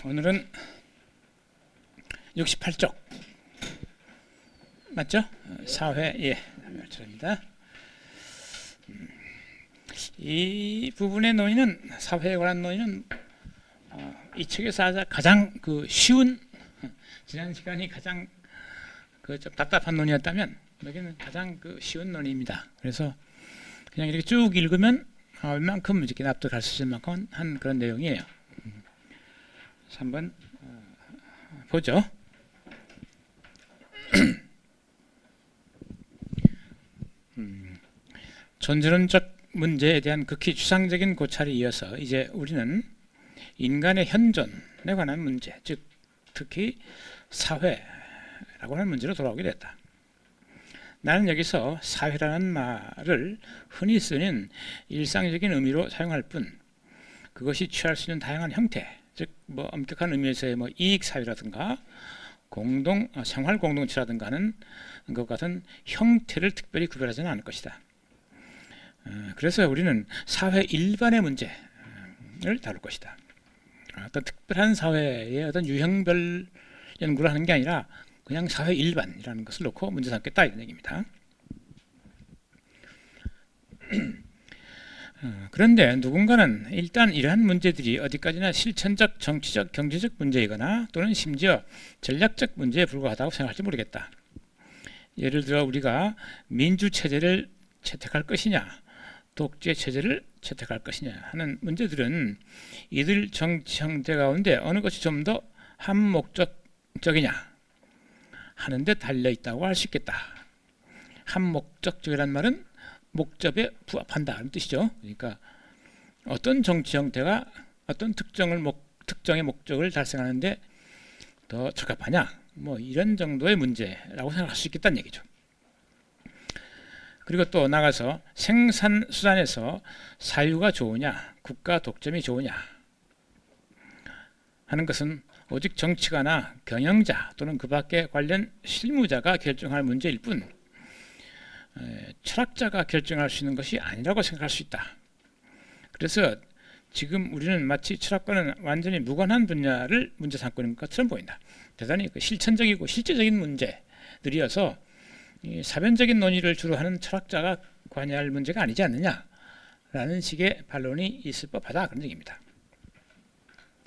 오늘은 68쪽 맞죠? 사회 차례입니다. 이 부분의 논의는 사회에 관한 논의는 이 책에서 가장 쉬운 지난 시간이 가장 좀 답답한 논의였다면 여기는 가장 쉬운 논의입니다. 그래서 그냥 이렇게 쭉 읽으면 얼만큼 이렇게 납득할 수 있을 만큼 한 그런 내용이에요. 그래서 한번 보죠. 존재론적 문제에 대한 극히 추상적인 고찰에 이어서 이제 우리는 인간의 현존에 관한 문제, 즉 특히 사회라고 하는 문제로 돌아오게 됐다. 나는 여기서 사회라는 말을 흔히 쓰는 일상적인 의미로 사용할 뿐 그것이 취할 수 있는 다양한 형태, 즉 엄격한 의미에서의 이익 사회라든가 생활 공동체라든가 하는 것 같은 형태를 특별히 구별하지는 않을 것이다. 그래서 우리는 사회 일반의 문제를 다룰 것이다. 어떤 특별한 사회의 어떤 유형별 연구를 하는 게 아니라 그냥 사회 일반이라는 것을 놓고 문제 삼겠다 이런 얘기입니다. 그런데 누군가는 일단 이러한 문제들이 어디까지나 실천적, 정치적, 경제적 문제이거나 또는 심지어 전략적 문제에 불과하다고 생각할지 모르겠다. 예를 들어 우리가 민주체제를 채택할 것이냐 독재체제를 채택할 것이냐 하는 문제들은 이들 정치 형태 가운데 어느 것이 좀 더 한목적적이냐 하는 데 달려있다고 할 수 있겠다. 한목적적이란 말은 목적에 부합한다 는 뜻이죠. 그러니까 어떤 정치 형태가 어떤 특정의 목적을 달성하는데 더 적합하냐 이런 정도의 문제라고 생각할 수 있겠다는 얘기죠. 그리고 또 나가서 생산수단에서 사유가 좋으냐 국가 독점이 좋으냐 하는 것은 오직 정치가나 경영자 또는 그 밖에 관련 실무자가 결정할 문제일 뿐 철학자가 결정할 수 있는 것이 아니라고 생각할 수 있다. 그래서 지금 우리는 마치 철학과는 완전히 무관한 분야를 문제 삼고 있는 것처럼 보인다. 대단히 실천적이고 실제적인 문제들이어서 사변적인 논의를 주로 하는 철학자가 관여할 문제가 아니지 않느냐라는 식의 반론이 있을 법하다 그런 얘기입니다.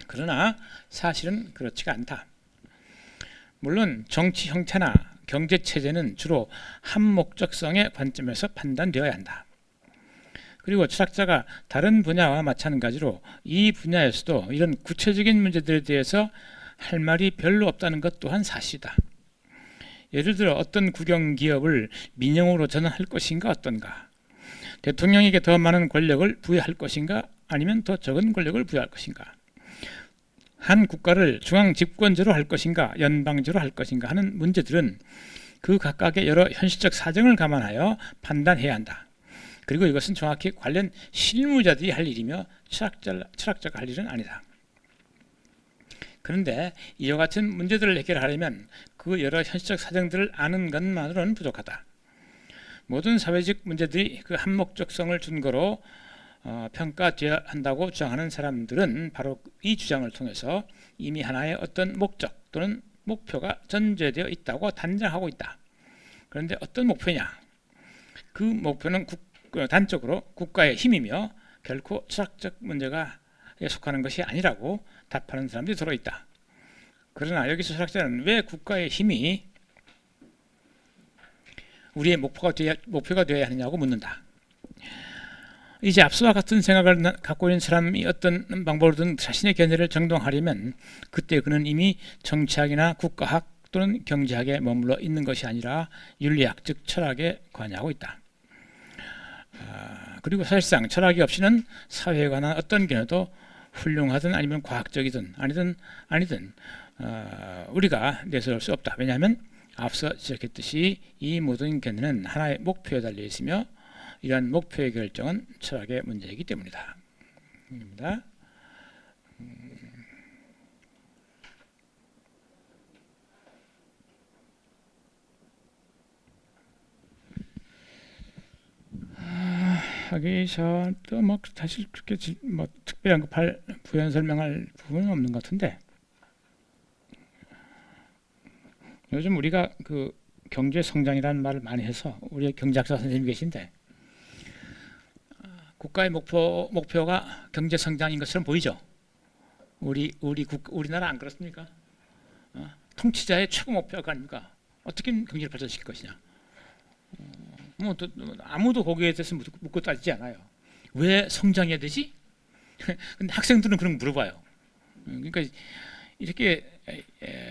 그러나 사실은 그렇지가 않다. 물론 정치 형태나 경제 체제는 주로 한목적성의 관점에서 판단되어야 한다. 그리고 철학자가 다른 분야와 마찬가지로 이 분야에서도 이런 구체적인 문제들에 대해서 할 말이 별로 없다는 것 또한 사실이다. 예를 들어 어떤 국영기업을 민영으로 전환할 것인가 어떤가, 대통령에게 더 많은 권력을 부여할 것인가 아니면 더 적은 권력을 부여할 것인가, 한 국가를 중앙집권제로 할 것인가 연방제로 할 것인가 하는 문제들은 그 각각의 여러 현실적 사정을 감안하여 판단해야 한다. 그리고 이것은 정확히 관련 실무자들이 할 일이며 철학자가 할 일은 아니다. 그런데 이와 같은 문제들을 해결하려면 그 여러 현실적 사정들을 아는 것만으로는 부족하다. 모든 사회적 문제들이 그 한목적성을 근거로 평가되어야 한다고 주장하는 사람들은 바로 이 주장을 통해서 이미 하나의 어떤 목적 또는 목표가 전제되어 있다고 단정하고 있다. 그런데 어떤 목표냐? 그 목표는 단적으로 국가의 힘이며 결코 철학적 문제가 속하는 것이 아니라고 답하는 사람들이 들어있다. 그러나 여기서 철학자는 왜 국가의 힘이 우리의 목표가 되어야 하느냐고 묻는다. 이제 앞서와 같은 생각을 갖고 있는 사람이 어떤 방법으로든 자신의 견해를 정당하려면 그때 그는 이미 정치학이나 국가학 또는 경제학에 머물러 있는 것이 아니라 윤리학 즉 철학에 관여하고 있다. 그리고 사실상 철학이 없이는 사회에 관한 어떤 견해도 훌륭하든 아니면 과학적이든 아니든 우리가 내세울 수 없다. 왜냐하면 앞서 지적했듯이 이 모든 견해는 하나의 목표에 달려 있으며 이러한 목표의 결정은 철학의 문제이기 때문이다. 입니다. 여기서 또 사실 그렇게 특별한 부연 설명할 부분은 없는 것 같은데 요즘 우리가 그 경제 성장이라는 말을 많이 해서 우리 경제학자 선생님이 계신데 국가의 목표가 경제 성장인 것처럼 보이죠. 우리나라 안 그렇습니까? 통치자의 최고 목표가 아닙니까? 어떻게 경제를 발전시킬 것이냐. 아무도 거기에 대해서 묻고 따지지 않아요. 왜 성장해야 되지? 근데 학생들은 그런 거 물어봐요. 그러니까 이렇게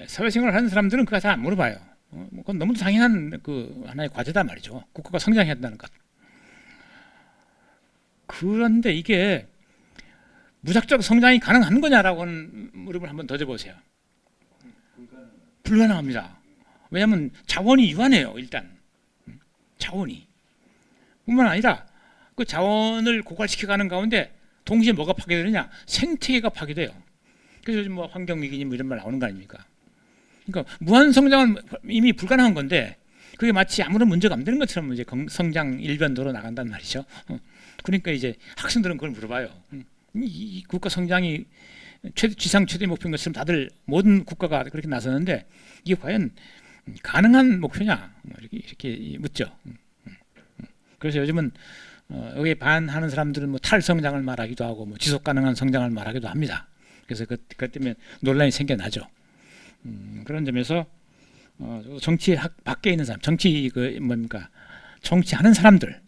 사회생활을 하는 사람들은 그거 다 안 물어봐요. 그건 너무 당연한 그 하나의 과제다 말이죠. 국가가 성장해야 된다는 것. 그런데 이게 무작정 성장이 가능한 거냐라고 하는 물음을 한번 던져보세요. 불가능합니다. 왜냐하면 자원이 유한해요. 일단 자원이 뿐만 아니라 그 자원을 고갈시켜가는 가운데 동시에 뭐가 파괴되느냐? 생태계가 파괴돼요. 그래서 요즘 뭐 환경위기니 뭐 이런 말 나오는 거 아닙니까? 그러니까 무한 성장은 이미 불가능한 건데 그게 마치 아무런 문제가 안 되는 것처럼 이제 성장 일변도로 나간단 말이죠. 그러니까 이제 학생들은 그걸 물어봐요. 이 국가 성장이 지상 최대 목표인 것처럼 다들 모든 국가가 그렇게 나서는데 이게 과연 가능한 목표냐? 이렇게 묻죠. 그래서 요즘은 여기에 반하는 사람들은 뭐 탈성장을 말하기도 하고 뭐 지속 가능한 성장을 말하기도 합니다. 그래서 그것 때문에 논란이 생겨나죠. 그런 점에서 정치 밖에 있는 사람, 정치 정치하는 사람들,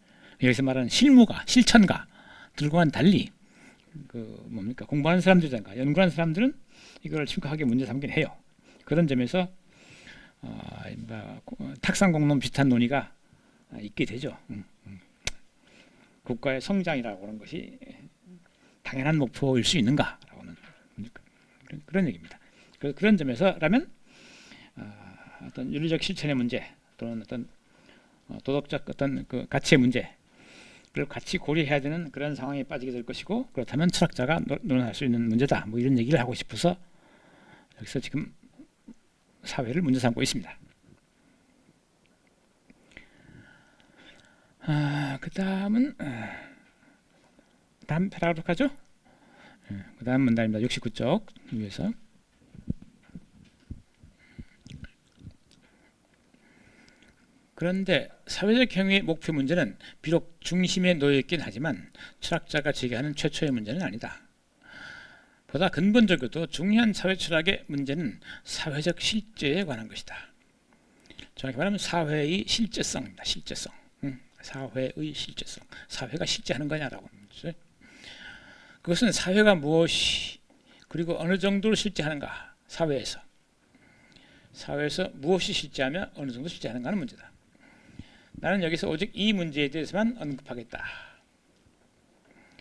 여기서 말하는 실천가들과는 달리 공부하는 사람들이든가 연구하는 사람들은 이걸 심각하게 문제 삼긴 해요. 그런 점에서 탁상공론 비슷한 논의가 있게 되죠. 국가의 성장이라고 하는 것이 당연한 목표일 수 있는가라고 하는 그런 얘기입니다. 그런 점에서라면 어떤 윤리적 실천의 문제 또는 어떤 도덕적 어떤 그 가치의 문제를 같이 고려해야 되는 그런 상황에 빠지게 될 것이고 그렇다면 철학자가 논할 수 있는 문제다. 뭐 이런 얘기를 하고 싶어서 여기서 지금 사회를 문제 삼고 있습니다. 그 다음은 다음 패러그래프 가죠. 그 다음 문단입니다. 69쪽 위에서 그런데 사회적 행위의 목표 문제는 비록 중심에 놓여있긴 하지만 철학자가 제기하는 최초의 문제는 아니다. 보다 근본적이고 중요한 사회 철학의 문제는 사회적 실제에 관한 것이다. 정확히 말하면 사회의 실제성입니다. 실제성. 사회의 실제성. 사회가 실제하는 거냐라고 하는 거죠. 그것은 사회가 무엇이 그리고 어느 정도로 실제하는가. 사회에서 무엇이 실제하며 어느 정도 실제하는가 하는 문제다. 나는 여기서 오직 이 문제에 대해서만 언급하겠다.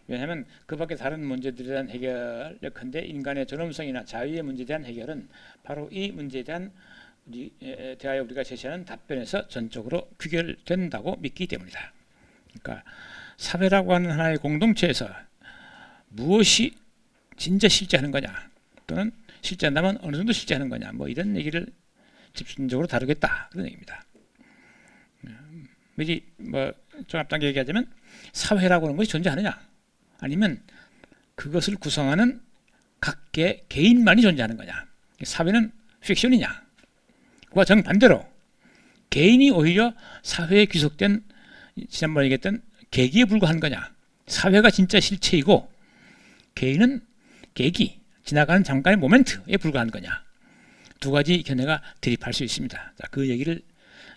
왜냐하면 그 밖에 다른 문제들에 대한 해결 예컨대 인간의 존엄성이나 자유의 문제에 대한 해결은 바로 이 문제에 대한 대하여 우리가 제시하는 답변에서 전적으로 귀결된다고 믿기 때문이다. 그러니까 사회라고 하는 하나의 공동체에서 무엇이 진짜 실제하는 거냐 또는 실제한다면 어느 정도 실제하는 거냐 뭐 이런 얘기를 집중적으로 다루겠다 그런 얘기입니다. 미리 좀 앞당겨 얘기하자면 사회라고 하는 것이 존재하느냐 아니면 그것을 구성하는 각계 개인만이 존재하는 거냐. 사회는 픽션이냐. 그와 정반대로 개인이 오히려 사회에 귀속된 지난번에 얘기했던 계기에 불과한 거냐. 사회가 진짜 실체이고 개인은 계기, 지나가는 잠깐의 모멘트에 불과한 거냐. 두 가지 견해가 대립할 수 있습니다. 자, 그 얘기를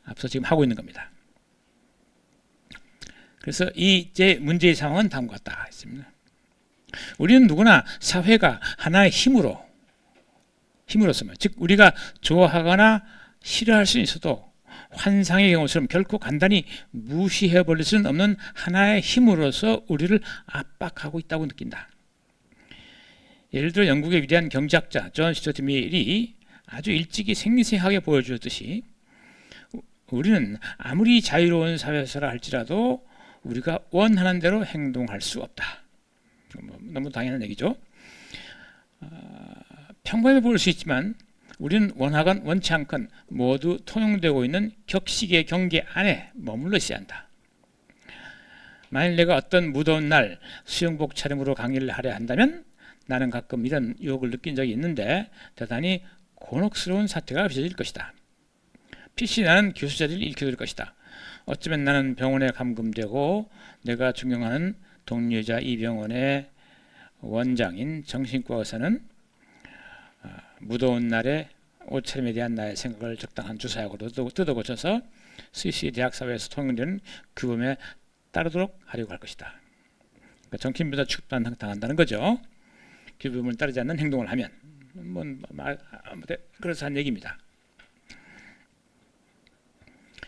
앞서 지금 하고 있는 겁니다. 그래서 이 문제의 상황은 다음과 같다 했습니다. 우리는 누구나 사회가 하나의 힘으로서만 즉 우리가 좋아하거나 싫어할 수 있어도 환상의 경우처럼 결코 간단히 무시해버릴 수는 없는 하나의 힘으로서 우리를 압박하고 있다고 느낀다. 예를 들어 영국의 위대한 경제학자 존 스튜어트 밀이 아주 일찍이 생생하게 보여주었듯이 우리는 아무리 자유로운 사회에서라 할지라도 우리가 원하는 대로 행동할 수 없다. 너무 당연한 얘기죠. 평범해 보일 수 있지만 우리는 원하건 원치 않건 모두 통용되고 있는 격식의 경계 안에 머물러 있어야 한다. 만일 내가 어떤 무더운 날 수영복 차림으로 강의를 하려 한다면 나는 가끔 이런 유혹을 느낀 적이 있는데 대단히 곤혹스러운 사태가 빚어질 것이다. PC 나는 교수 자리를 잃게 될 것이다. 어쩌면 나는 병원에 감금되고 내가 존경하는 동료이자 이 병원의 원장인 정신과 의사는 무더운 날에 옷차림에 대한 나의 생각을 적당한 주사약으로 뜯어고쳐서 스위스 대학사회에서 통용되는 규범에 따르도록 하려고 할 것이다. 그러니까 정신보다 취급당한다는 거죠. 규범을 따르지 않는 행동을 하면 그래서 한 얘기입니다.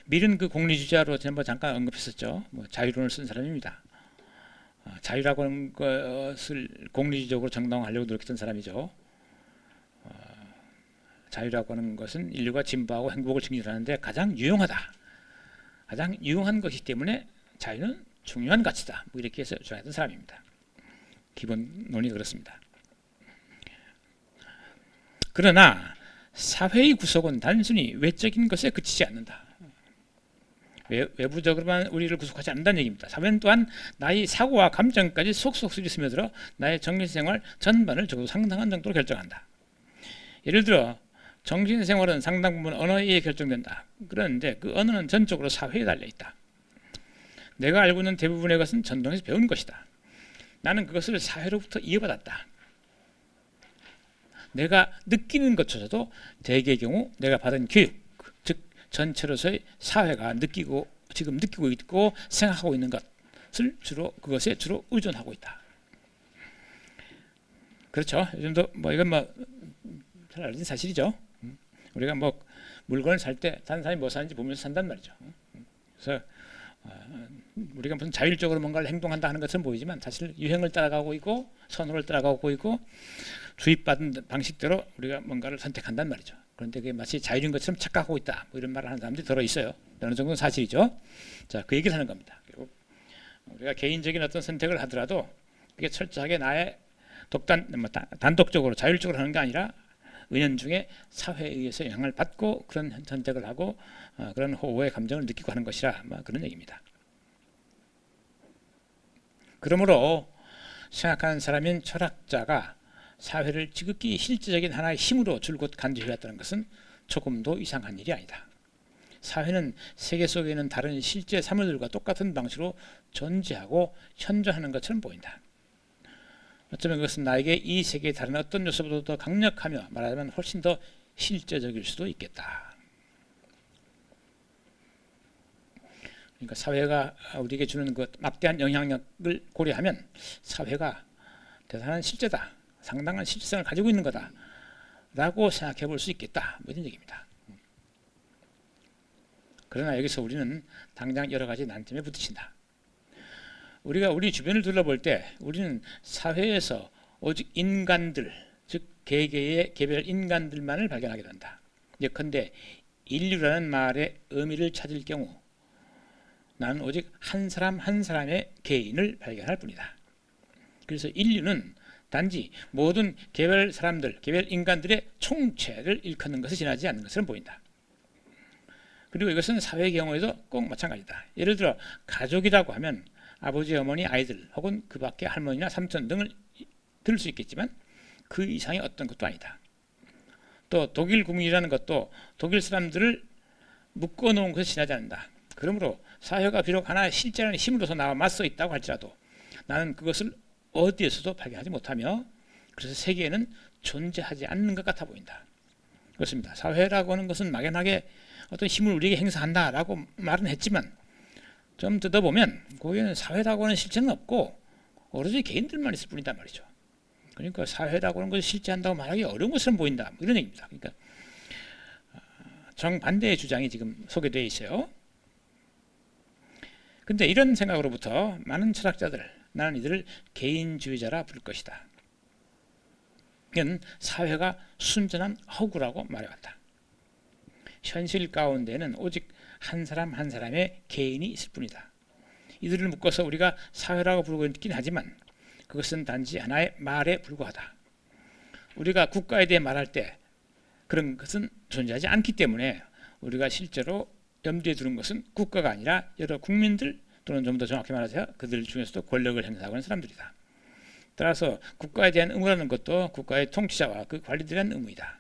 밀은 그 공리주의자로 지난번 잠깐 언급했었죠. 자유론을 쓴 사람입니다. 자유라고 하는 것을 공리주의적으로 정당화하려고 노력했던 사람이죠. 자유라고 하는 것은 인류가 진보하고 행복을 증진하는데 가장 유용하다. 가장 유용한 것이기 때문에 자유는 중요한 가치다. 이렇게 해서 주장했던 사람입니다. 기본론이 그렇습니다. 그러나 사회의 구속은 단순히 외적인 것에 그치지 않는다. 외부적으로만 우리를 구속하지 않는다는 얘기입니다. 사회는 또한 나의 사고와 감정까지 속속들이 스며들어 나의 정신생활 전반을 적어도 상당한 정도로 결정한다. 예를 들어 정신생활은 상당 부분 언어에 의해 결정된다. 그런데 그 언어는 전적으로 사회에 달려있다. 내가 알고 있는 대부분의 것은 전통에서 배운 것이다. 나는 그것을 사회로부터 이어받았다. 내가 느끼는 것조차도 대개의 경우 내가 받은 교육, 즉 전체로서의 사회가 지금 느끼고 있고 생각하고 있는 그것에 주로 의존하고 있다. 그렇죠. 요즘도 이건 잘 알려진 사실이죠. 우리가 물건을 살 때 다른 사람이 뭐 사는지 보면서 산단 말이죠. 그래서 우리가 무슨 자율적으로 뭔가를 행동한다 하는 것처럼 보이지만 사실 유행을 따라가고 있고 선호를 따라가고 있고 주입받은 방식대로 우리가 뭔가를 선택한단 말이죠. 그런데 그게 마치 자율인 것처럼 착각하고 있다. 이런 말을 하는 사람들이 들어 있어요. 어느 정도는 사실이죠. 자, 그 얘기를 하는 겁니다. 우리가 개인적인 어떤 선택을 하더라도 그게 철저하게 나의 단독적으로 자율적으로 하는 게 아니라 은연중에 사회에 의해서 영향을 받고 그런 선택을 하고 그런 호호의 감정을 느끼고 하는 것이라 그런 얘기입니다. 그러므로 생각하는 사람인 철학자가 사회를 지극히 실제적인 하나의 힘으로 줄곧 간주해왔다는 것은 조금도 이상한 일이 아니다. 사회는 세계 속에 있는 다른 실제 사물들과 똑같은 방식으로 존재하고 현존하는 것처럼 보인다. 어쩌면 그것은 나에게 이 세계의 다른 어떤 요소보다 더 강력하며 말하자면 훨씬 더 실제적일 수도 있겠다. 그러니까 사회가 우리에게 주는 그 막대한 영향력을 고려하면 사회가 대단한 실제다. 상당한 실제성을 가지고 있는 거다. 라고 생각해 볼 수 있겠다. 이런 얘기입니다. 그러나 여기서 우리는 당장 여러 가지 난점에 부딪힌다. 우리가 우리 주변을 둘러볼 때 우리는 사회에서 오직 인간들, 즉 개개의 개별 인간들만을 발견하게 된다. 예컨대 인류라는 말의 의미를 찾을 경우 나는 오직 한 사람 한 사람의 개인을 발견할 뿐이다. 그래서 인류는 단지 모든 개별 사람들, 개별 인간들의 총체를 일컫는 것에 지나지 않는 것처럼 보인다. 그리고 이것은 사회의 경우에도 꼭 마찬가지다. 예를 들어 가족이라고 하면 아버지, 어머니, 아이들 혹은 그 밖에 할머니나 삼촌 등을 들을 수 있겠지만 그 이상의 어떤 것도 아니다. 또 독일 국민이라는 것도 독일 사람들을 묶어놓은 것에 지나지 않는다. 그러므로 사회가 비록 하나의 실제라는 힘으로서 나와 맞서 있다고 할지라도 나는 그것을 어디에서도 발견하지 못하며 그래서 세계에는 존재하지 않는 것 같아 보인다. 그렇습니다. 사회라고 하는 것은 막연하게 어떤 힘을 우리에게 행사한다라고 말은 했지만 좀 뜯어보면 거기에는 사회라고 하는 실체는 없고 오로지 개인들만 있을 뿐이다 말이죠. 그러니까 사회라고 하는 것을 실제한다고 말하기 어려운 것처럼 보인다. 이런 얘기입니다. 그러니까 정반대의 주장이 지금 소개되어 있어요. 근데 이런 생각으로부터 많은 철학자들, 나는 이들을 개인주의자라 부를 것이다. 이건 사회가 순전한 허구라고 말해왔다. 현실 가운데는 오직 한 사람 한 사람의 개인이 있을 뿐이다. 이들을 묶어서 우리가 사회라고 부르고 있긴 하지만 그것은 단지 하나의 말에 불과하다. 우리가 국가에 대해 말할 때 그런 것은 존재하지 않기 때문에 우리가 실제로 염두에 두는 것은 국가가 아니라 여러 국민들 또는 좀 더 정확히 말하자면 그들 중에서도 권력을 행사하고 있는 사람들이다. 따라서 국가에 대한 의무라는 것도 국가의 통치자와 그 관리들에 대한 의무이다.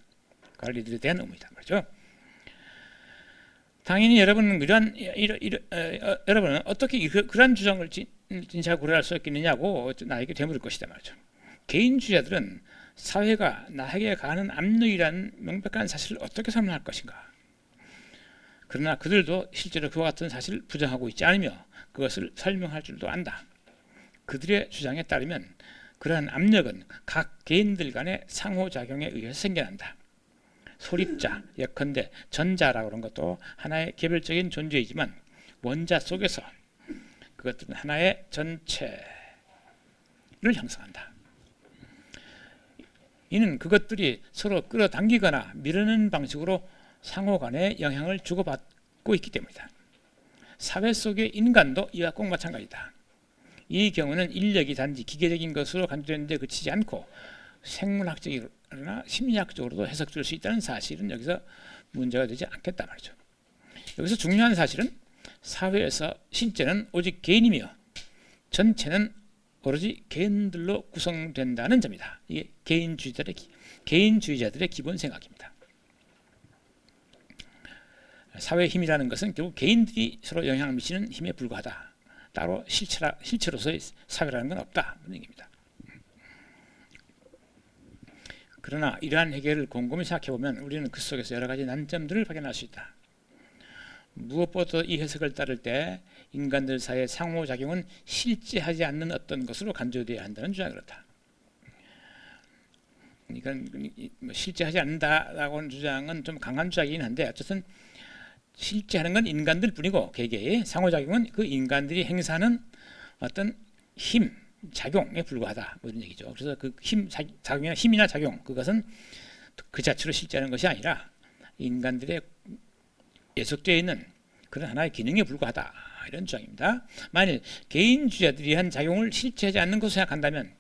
관리들에 대한 의무이다. 그렇죠? 당연히 여러분은 여러분은 어떻게 그러한 주장을 진짜 고려할 수 있겠느냐고 나에게 되물을 것이다 말이죠. 개인주의자들은 사회가 나에게 가하는 압력이라는 명백한 사실을 어떻게 설명할 것인가. 그러나 그들도 실제로 그와 같은 사실을 부정하고 있지 않으며 그것을 설명할 줄도 안다. 그들의 주장에 따르면 그러한 압력은 각 개인들 간의 상호작용에 의해서 생겨난다. 소립자, 예컨대 전자라고 하는 것도 하나의 개별적인 존재이지만 원자 속에서 그것들은 하나의 전체를 형성한다. 이는 그것들이 서로 끌어당기거나 밀어내는 방식으로 상호간의 영향을 주고받고 있기 때문이다. 사회 속의 인간도 이와 꼭 마찬가지다. 이 경우는 인력이 단지 기계적인 것으로 간주되는 데 그치지 않고 생물학적이나 심리학적으로도 해석될 수 있다는 사실은 여기서 문제가 되지 않겠다 말이죠. 여기서 중요한 사실은 사회에서 신체는 오직 개인이며 전체는 오로지 개인들로 구성된다는 점이다. 이게 개인주의자들의 기본 생각입니다. 사회의 힘이라는 것은 결국 개인들이 서로 영향을 미치는 힘에 불과하다. 따로 실체로서의 사회라는 건 없다. 그런 얘기입니다. 그러나 이러한 해결을 곰곰이 생각해보면 우리는 그 속에서 여러 가지 난점들을 발견할 수 있다. 무엇보다 이 해석을 따를 때 인간들 사이의 상호작용은 실제하지 않는 어떤 것으로 간주되어야 한다는 주장이 그렇다. 이건 실제하지 않는다라고 하는 주장은 좀 강한 주장이긴 한데 어쨌든 실제하는 건 인간들 뿐이고 개개의 상호작용은 그 인간들이 행사하는 어떤 힘, 작용에 불과하다. 뭐 이런 얘기죠. 그래서 그 힘이나 작용 그것은 그 자체로 실제하는 것이 아니라 인간들의 예속되어 있는 그런 하나의 기능에 불과하다. 이런 주장입니다. 만일 개인주의자들이 한 작용을 실체하지 않는 것으로 생각한다면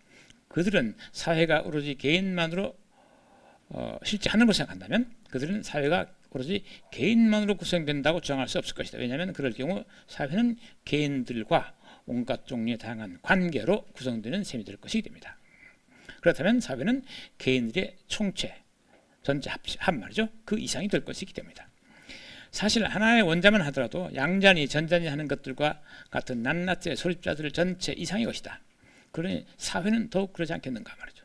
그들은 사회가 오로지 개인만으로 실제하는 것으로 생각한다면 그들은 사회가 오로지 개인만으로 구성된다고 주장할 수 없을 것이다. 왜냐하면 그럴 경우 사회는 개인들과 온갖 종류의 다양한 관계로 구성되는 셈이 될 것이기 됩니다. 그렇다면 사회는 개인들의 총체, 전체 합 말이죠. 그 이상이 될 것이기 때문이다. 사실 하나의 원자만 하더라도 양자니 전자니 하는 것들과 같은 낱낱의 소립자들 전체 이상의 것이다. 그러니 사회는 더욱 그러지 않겠는가 말이죠.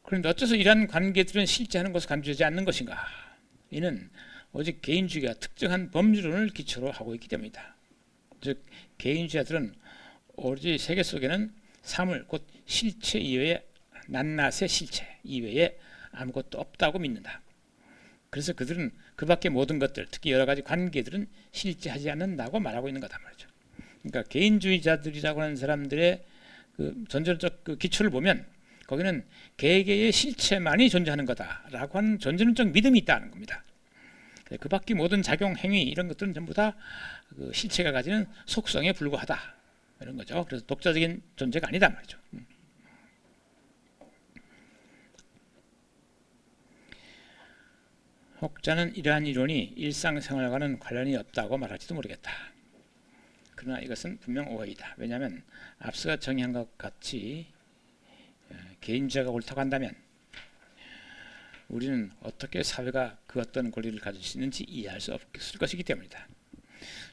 그런데 어째서 이러한 관계들은 실제하는 것을 간주하지 않는 것인가? 이는 오직 개인주의가 특정한 범주론을 기초로 하고 있기 때문이다. 즉 개인주의자들은 오로지 세계 속에는 사물 곧 실체 이외에 낱낱의 실체 이외에 아무것도 없다고 믿는다. 그래서 그들은 그 밖의 모든 것들, 특히 여러 가지 관계들은 실제하지 않는다고 말하고 있는 거다 말이죠. 그러니까 개인주의자들이라고 하는 사람들의 그 전제론적 그 기초를 보면 거기는 개개의 실체만이 존재하는 거다라고 하는 전제론적 믿음이 있다는 겁니다. 그 밖의 모든 작용, 행위 이런 것들은 전부 다 그 실체가 가지는 속성에 불과하다 이런 거죠. 그래서 독자적인 존재가 아니다 말이죠. 혹자는 이러한 이론이 일상생활과는 관련이 없다고 말할지도 모르겠다. 그러나 이것은 분명 오해이다. 왜냐하면 앞서 정의한 것 같이 개인주의가 옳다고 한다면 우리는 어떻게 사회가 그 어떤 권리를 가질 수 있는지 이해할 수 없을 것이기 때문이다.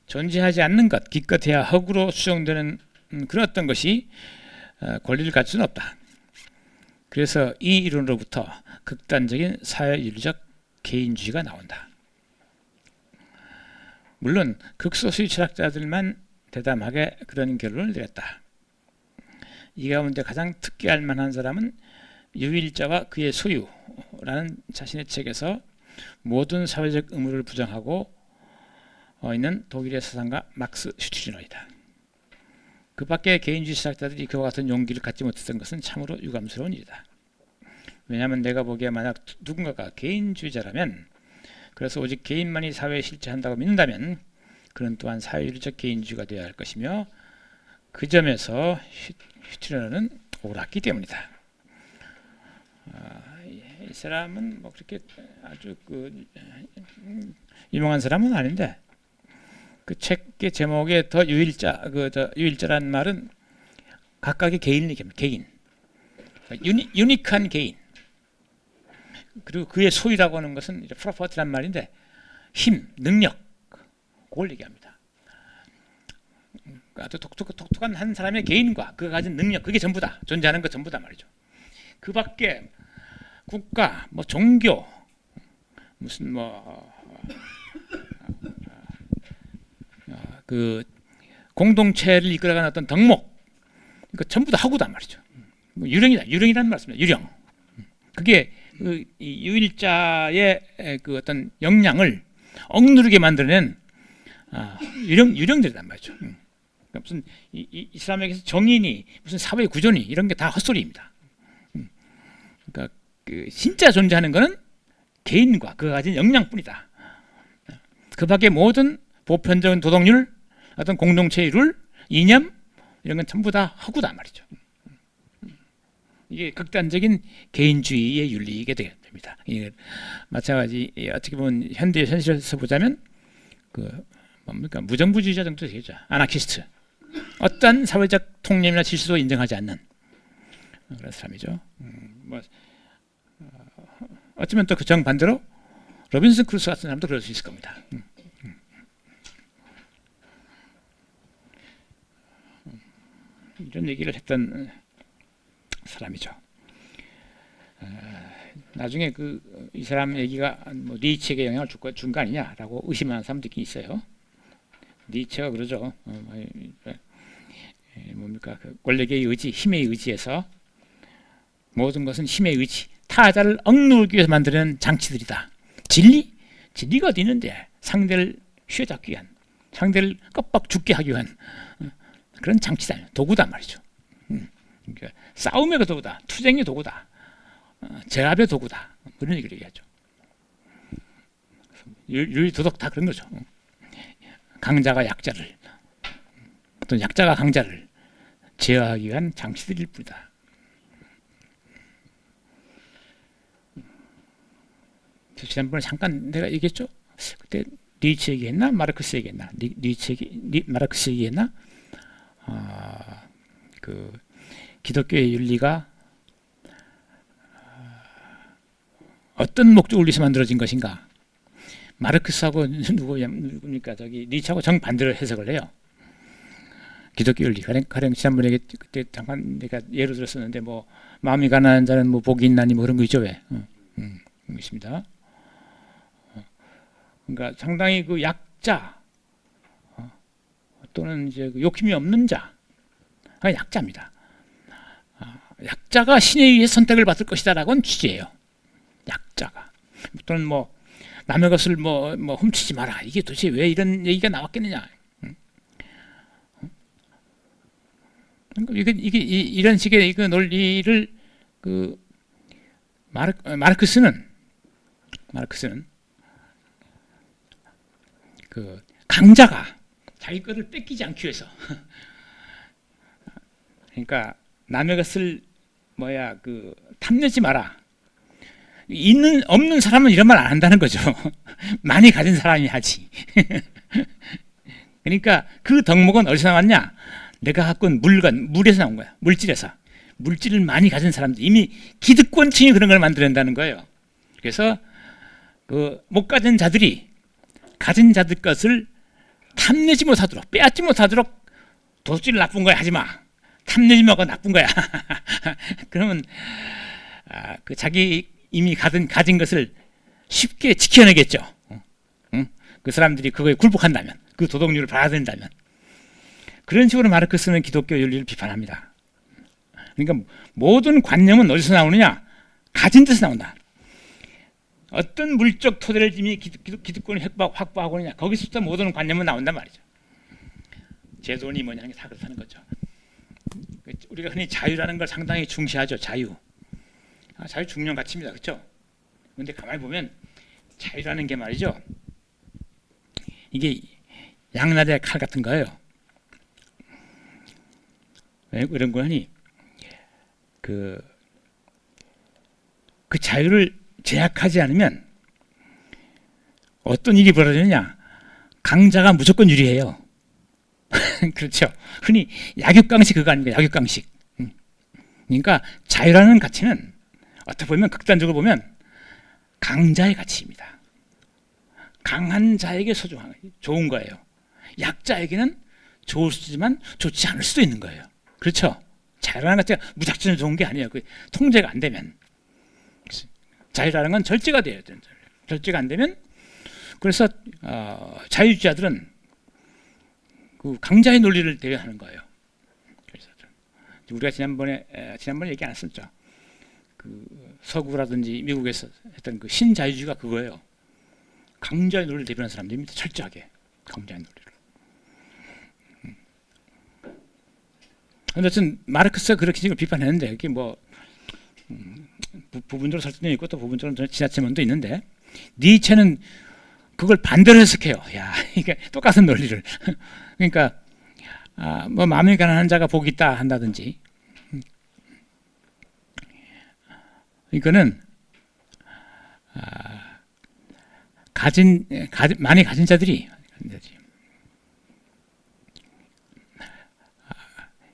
존재하지 않는 것, 기껏해야 허구로 수용되는 그런 어떤 것이 권리를 가질 수는 없다. 그래서 이 이론으로부터 극단적인 사회윤리적 개인주의가 나온다. 물론 극소수의 철학자들만 대담하게 그런 결론을 내렸다. 이 가운데 가장 특기할 만한 사람은 유일자와 그의 소유라는 자신의 책에서 모든 사회적 의무를 부정하고 있는 독일의 사상가 막스 슈티리너이다. 그 밖에 개인주의 철학자들이 그와 같은 용기를 갖지 못했던 것은 참으로 유감스러운 일이다. 왜냐하면 내가 보기에 만약 누군가가 개인주의자라면 그래서 오직 개인만이 사회에 실체한다고 믿는다면 그는 또한 사회주의적 개인주의가 되어야 할 것이며 그 점에서 슈티리너는 옳았기 때문이다. 이 사람은 뭐 그렇게 아주 유명한 사람은 아닌데 그 책의 제목에 더 유일자란 말은 각각의 개인을 얘기합니다. 개인, 유니크한 개인. 그리고 그의 소유라고 하는 것은 프로퍼티란 말인데 힘, 능력, 그걸 얘기합니다. 아주 독특한 한 사람의 개인과 그가 가진 능력, 그게 전부다. 존재하는 것 전부다 말이죠. 그 밖에 국가, 뭐 종교, 무슨 그 공동체를 이끌어가는 어떤 덕목, 그 전부 다 허구다 말이죠. 뭐 유령이라는 말씀입니다. 유령. 그게 그 유일자의 그 어떤 역량을 억누르게 만들어낸 유령들이란 말이죠. 그러니까 무슨 이슬람에게서 정인이 무슨 사회 구조니 이런 게 다 헛소리입니다. 그러니까 그 진짜 존재하는 것은 개인과 그가 가진 역량뿐이다. 그 밖에 모든 보편적인 도덕률, 어떤 공동체의 룰, 이념 이런 건 전부 다 허구다 말이죠. 이게 극단적인 개인주의의 윤리이게 됩니다. 이게 마찬가지 어떻게 보면 현대 현실에서 보자면 그 뭡니까 무정부주의자 정도 되겠죠. 아나키스트. 어떤 사회적 통념이나 질서도 인정하지 않는 그런 사람이죠. 어쩌면 또 그 정반대로 로빈슨 크루소 같은 사람도 그럴 수 있을 겁니다. 이런 얘기를 했던 사람이죠. 나중에 이 사람 얘기가 뭐 니체에게 영향을 준 거 아니냐라고 의심하는 사람도 있긴 있어요. 니체가 그러죠. 뭡니까 그 권력의 의지, 힘의 의지에서 모든 것은 힘의 의지, 타자를 억누르기 위해서 만드는 장치들이다. 진리가 어디 있는데 상대를 휘어잡기 위한, 상대를 껍박 죽게 하기 위한 그런 장치다, 도구다 말이죠. 그러니까 싸움의 그 도구다, 투쟁의 도구다, 제압의 도구다, 그런 얘기를 얘기하죠. 윤리 도덕 다 그런 거죠. 강자가 약자를, 또 약자가 강자를 제어하기 위한 장치들일 뿐이다. 지난번에 잠깐 내가 얘기했죠. 그때 니체 얘기했나 마르크스 얘기했나? 마르크스 얘기했나? 그 기독교의 윤리가 어떤 목적을 위해서 만들어진 것인가? 마르크스하고 누굽니까? 저기 니체하고 정반대로 해석을 해요. 기독교 윤리. 가령 지난번에 그때 잠깐 내가 예로 들었었는데 뭐 마음이 가난한 자는 뭐 복이 있나니 뭐 그런 거 있죠 왜? 있습니다. 그러니까 상당히 그 약자 또는 이제 그 욕심이 없는 자가 약자입니다. 약자가 신에 의해 선택을 받을 것이다라고는 취지예요. 약자가 또는 뭐 남의 것을 뭐 훔치지 마라. 이게 도대체 왜 이런 얘기가 나왔겠느냐? 그러니까 이게 이런 식의 그 논리를 그 마르크스는 그 강자가 자기 것을 뺏기지 않기 위해서 그러니까 남의 것을 그 탐내지 마라. 없는 사람은 이런 말 안 한다는 거죠. 많이 가진 사람이 하지. 그러니까 그 덕목은 어디서 나왔냐? 내가 갖고 있는 물에서 나온 거야. 물질을 많이 가진 사람들, 이미 기득권층이 그런 걸 만들어낸다는 거예요. 그래서 그 못 가진 자들이 가진 자들 것을 탐내지 못하도록, 빼앗지 못하도록 도둑질 나쁜 거야 하지 마. 탐내지 말고 나쁜 거야. 그러면 그 자기 이미 가진 것을 쉽게 지켜내겠죠. 그 사람들이 그거에 굴복한다면, 그 도덕률을 받아들인다면. 그런 식으로 마르크스는 기독교 윤리를 비판합니다. 그러니까 모든 관념은 어디서 나오느냐? 가진 데서 나온다. 어떤 물적 토대를 이미 기득권이 확보하고 있느냐? 거기서부터 모든 관념은 나온단 말이죠. 제 돈이 뭐냐 하는 게 다 그렇다는 거죠. 우리가 흔히 자유라는 걸 상당히 중시하죠. 자유 중요한 가치입니다. 그렇죠? 그런데 가만히 보면 자유라는 게 말이죠. 이게 양날의 칼 같은 거예요. 왜 이런 거 하니? 그 자유를 제약하지 않으면 어떤 일이 벌어지느냐? 강자가 무조건 유리해요. 그렇죠. 흔히 약육강식 그거 아닙니까? 약육강식. 그러니까 자유라는 가치는 어떻게 보면 극단적으로 보면 강자의 가치입니다. 강한 자에게 소중한 좋은 거예요. 약자에게는 좋을 수지만 좋지 않을 수도 있는 거예요. 그렇죠? 자유라는 것 자체가 무작정 좋은 게 아니에요. 그 통제가 안 되면. 자유라는 건 절제가 돼야 돼요. 절제가 안 되면. 그래서 자유주의자들은 그 강자의 논리를 대변하는 거예요. 그래서 우리가 지난번에 얘기 안 했었죠. 그 서구라든지 미국에서 했던 그 신자유주의가 그거예요. 강자의 논리를 대변하는 사람들입니다. 철저하게 강자의 논리를. 근데 전 마르크스가 그렇게 지금 비판했는데 이게 뭐 부분적으로 설득력 있고 또 부분적으로 지나친 면도 있는데 니체는 그걸 반대로 해석해요. 야, 이게 똑같은 논리를. 그러니까 뭐 마음이 가난한 자가 복이 있다 한다든지 이거는 많이 가진 자들이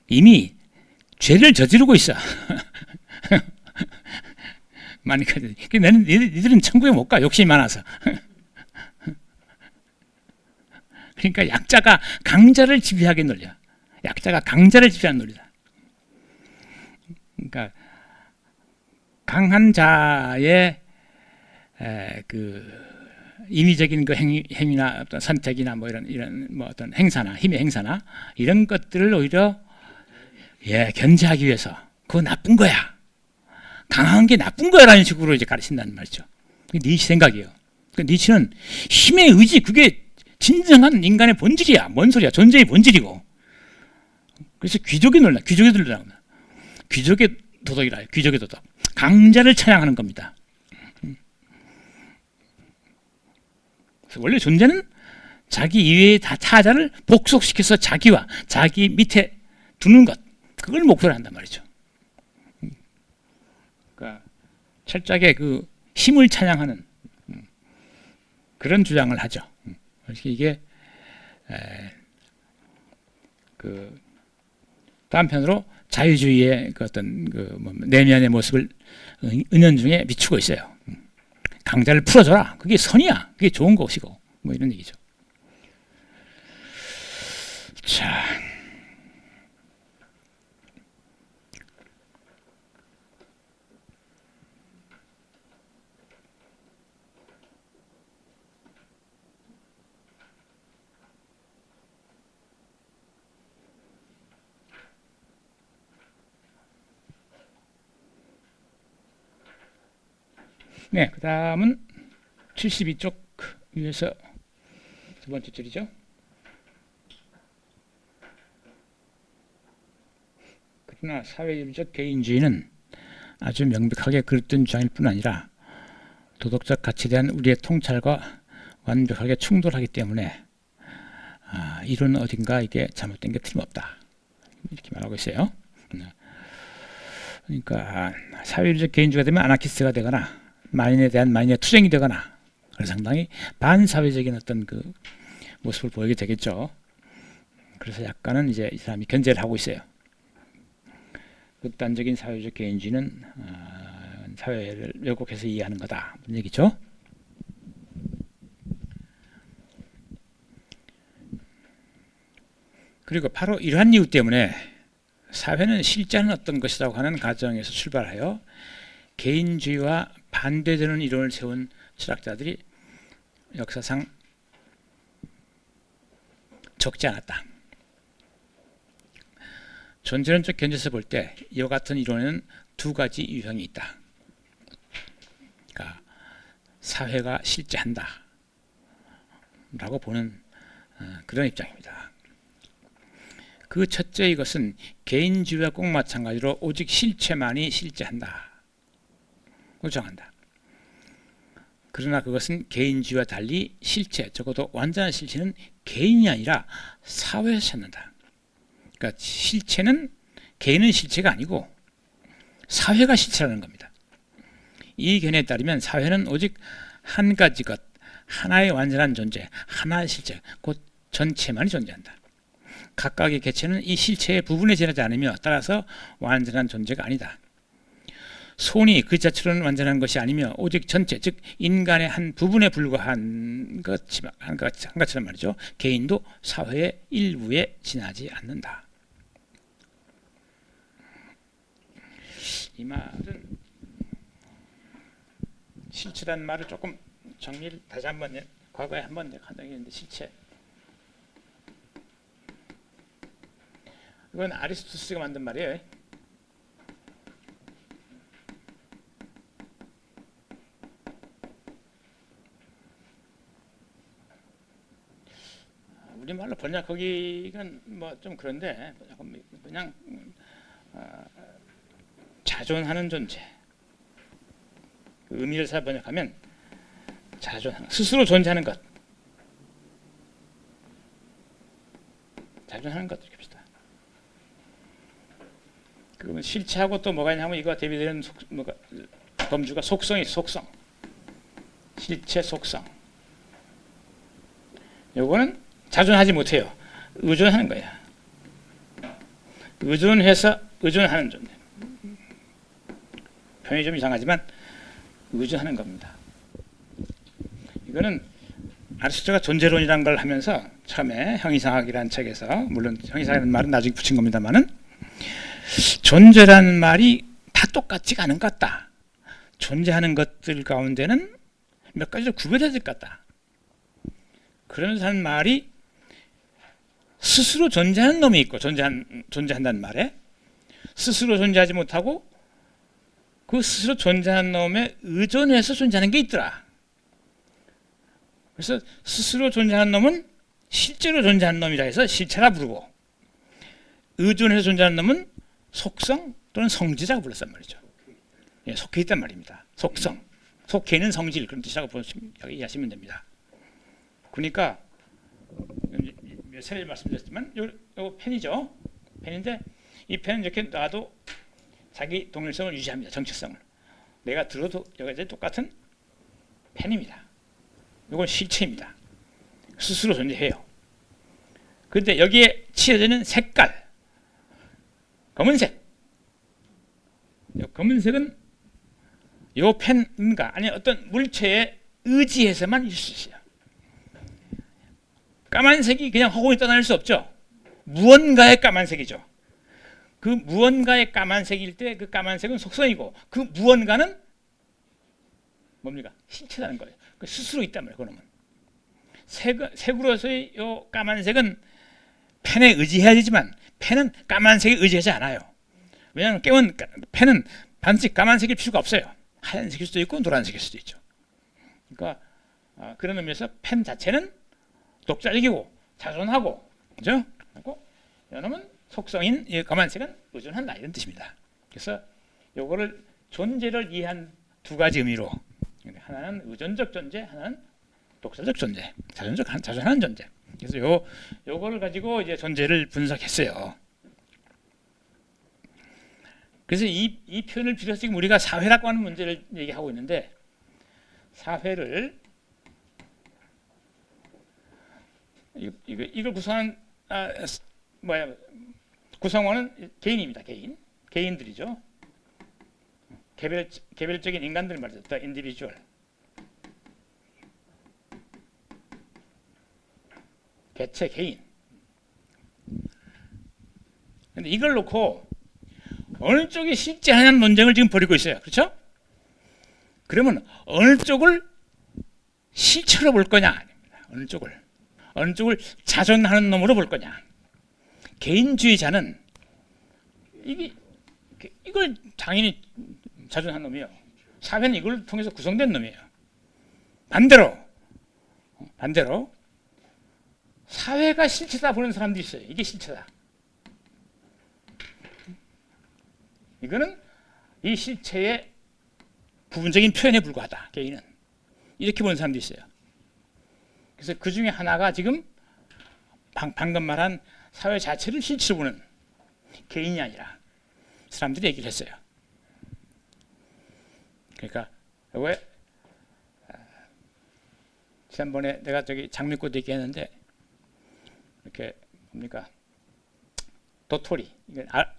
이미 죄를 저지르고 있어. 많이 가진. 니들은 천국에 못 가. 욕심이 많아서. 그러니까 약자가 강자를 지배하게 논리야. 약자가 강자를 지배하는 논리다. 그러니까 강한 자의 그 임의적인 그 행위나 어떤 선택이나 뭐 이런 뭐 어떤 행사나 힘의 행사나 이런 것들을 오히려 견제하기 위해서 그거 나쁜 거야. 강한 게 나쁜 거야라는 식으로 이제 가르친다는 말이죠. 그게 니치 생각이에요. 그 니치는 힘의 의지 그게 진정한 인간의 본질이야. 뭔 소리야? 존재의 본질이고. 그래서 귀족의 논란, 귀족의 논란, 귀족의 도덕이라, 귀족의 도덕. 강자를 찬양하는 겁니다. 그래서 원래 존재는 자기 이외의 타자를 복속시켜서 자기와 자기 밑에 두는 것, 그걸 목표로 한단 말이죠. 그러니까 철저하게 그 힘을 찬양하는 그런 주장을 하죠. 이게 그 다음 편으로 자유주의의 그 어떤 그 내면의 모습을 은연중에 비추고 있어요. 강자를 풀어줘라. 그게 선이야. 그게 좋은 것이고 뭐 이런 얘기죠. 자, 네, 그 다음은 72쪽 위에서 두 번째 줄이죠. 그러나 사회주의적 개인주의는 아주 명백하게 그릇된 주장일 뿐 아니라 도덕적 가치에 대한 우리의 통찰과 완벽하게 충돌하기 때문에 이론 어딘가 이게 잘못된 게 틀림없다. 이렇게 말하고 있어요. 그러니까 사회주의적 개인주의가 되면 아나키스트가 되거나 만인에 대한 만인의 투쟁이 되거나 상당히 반사회적인 어떤 그 모습을 보이게 되겠죠. 그래서 약간은 이제 이 사람이 견제를 하고 있어요. 극단적인 사회적 개인주의는 사회를 왜곡해서 이해하는 거다. 이런 얘기죠. 그리고 바로 이러한 이유 때문에 사회는 실제는 어떤 것이라고 하는 가정에서 출발하여 개인주의와 반대되는 이론을 세운 철학자들이 역사상 적지 않았다. 존재론적 견제에서 볼 때 이와 같은 이론에는 두 가지 유형이 있다. 그러니까 사회가 실제한다 라고 보는 그런 입장입니다. 그 첫째 이것은 개인주의와 꼭 마찬가지로 오직 실체만이 실제한다 주장한다. 그러나 그것은 개인주의와 달리 실체, 적어도 완전한 실체는 개인이 아니라 사회에서 찾는다. 그러니까 실체는 개인은 실체가 아니고 사회가 실체라는 겁니다. 이 견해에 따르면 사회는 오직 한 가지 것, 하나의 완전한 존재, 하나의 실체, 곧 전체만이 존재한다. 각각의 개체는 이 실체의 부분에 지나지 않으며 따라서 완전한 존재가 아니다. 손이 그 자체로는 완전한 것이 아니며 오직 전체, 즉 인간의 한 부분에 불과한 것처럼 말이죠. 개인도 사회의 일부에 지나지 않는다. 이 말은 실체라는 말을 조금 정리를 다시 한번 과거에 한번 한 적이 있는데 실체. 이건 아리스토텔레스가 만든 말이에요. 우리말로 번역하기가 뭐 좀 그런데 그냥 자존하는 존재. 그 의미를 잘 번역하면 자존하는, 스스로 존재하는 것. 자존하는 것 이렇게 합시다. 그러면 실체하고 또 뭐가 있냐면 이거 대비되는 범주가 속성이 속성. 실체 속성. 요거는 자존하지 못해요. 의존하는 거야. 의존해서 의존하는 존재. 표현이 좀 이상하지만 의존하는 겁니다. 이거는 아리스토텔레스가 존재론이라는 걸 하면서 처음에 형이상학이라는 책에서, 물론 형이상학이라는 말은 나중에 붙인 겁니다만은, 존재라는 말이 다 똑같지가 않은 것 같다. 존재하는 것들 가운데는 몇 가지로 구별해야 될 것 같다. 그러면서 하는 말이 스스로 존재하는 놈이 있고, 존재한다는 말에 스스로 존재하지 못하고 그 스스로 존재하는 놈에 의존해서 존재하는 게 있더라. 그래서 스스로 존재하는 놈은 실제로 존재하는 놈이라 해서 실체라 부르고, 의존해서 존재하는 놈은 속성 또는 성질이라고 불렀단 말이죠. 예, 속해 있단 말입니다. 속성, 속해 있는 성질, 그런 뜻이라고 이해하시면 됩니다. 그러니까 몇 차례 말씀드렸지만 요 펜이죠. 펜인데 이 펜은 이렇게 놔도 자기 동일성을 유지합니다. 정체성을. 내가 들어도 여기까지 똑같은 펜입니다. 이건 실체입니다. 스스로 존재해요. 그런데 여기에 칠해지는 색깔, 검은색. 검은색은 요 펜인가 아니 어떤 물체에 의지해서만 있을 수 있어요. 까만색이 그냥 허공에 떠다닐 수 없죠. 무언가의 까만색이죠. 그 무언가의 까만색일 때 그 까만색은 속성이고, 그 무언가는 뭡니까? 실체라는 거예요. 그 스스로 있단 말이에요. 그러면 색으로서의 요 까만색은 펜에 의지해야 되지만 펜은 까만색에 의지하지 않아요. 왜냐하면 펜은 반드시 까만색일 필요가 없어요. 하얀색일 수도 있고 노란색일 수도 있죠. 그러니까 그런 의미에서 펜 자체는 독자적이고 자존하고, 그죠? 그리고 이놈은 속성인 이 검은색은 의존한다, 이런 뜻입니다. 그래서 요거를 존재를 이해한 두 가지 의미로, 하나는 의존적 존재, 하나는 독자적 존재, 자존하는 존재. 그래서 요거를 가지고 이제 존재를 분석했어요. 그래서 이 표현을 빌어서 지금 우리가 사회라고 하는 문제를 얘기하고 있는데, 사회를 이걸 구성한 구성원은 개인입니다. 개인들이죠. 개별적인 인간들 말이죠. The individual. 개체, 개인. 근데 이걸 놓고 어느 쪽이 실제하냐는 논쟁을 지금 벌이고 있어요. 그렇죠? 그러면 어느 쪽을 실체로 볼 거냐? 어느 쪽을 자존하는 놈으로 볼 거냐? 개인주의자는 이걸 당연히 자존한 놈이에요. 사회는 이걸 통해서 구성된 놈이에요. 반대로 사회가 실체다 보는 사람도 있어요. 이게 실체다. 이거는 이 실체의 부분적인 표현에 불과하다. 개인은 이렇게 보는 사람도 있어요. 그래서 그 중에 하나가 지금 방금 말한 사회 자체를 실체로 보는 개인이 아니라 사람들이 얘기를 했어요. 그러니까 왜 지난번에 내가 장미꽃 얘기했는데, 이렇게 뭡니까? 도토리.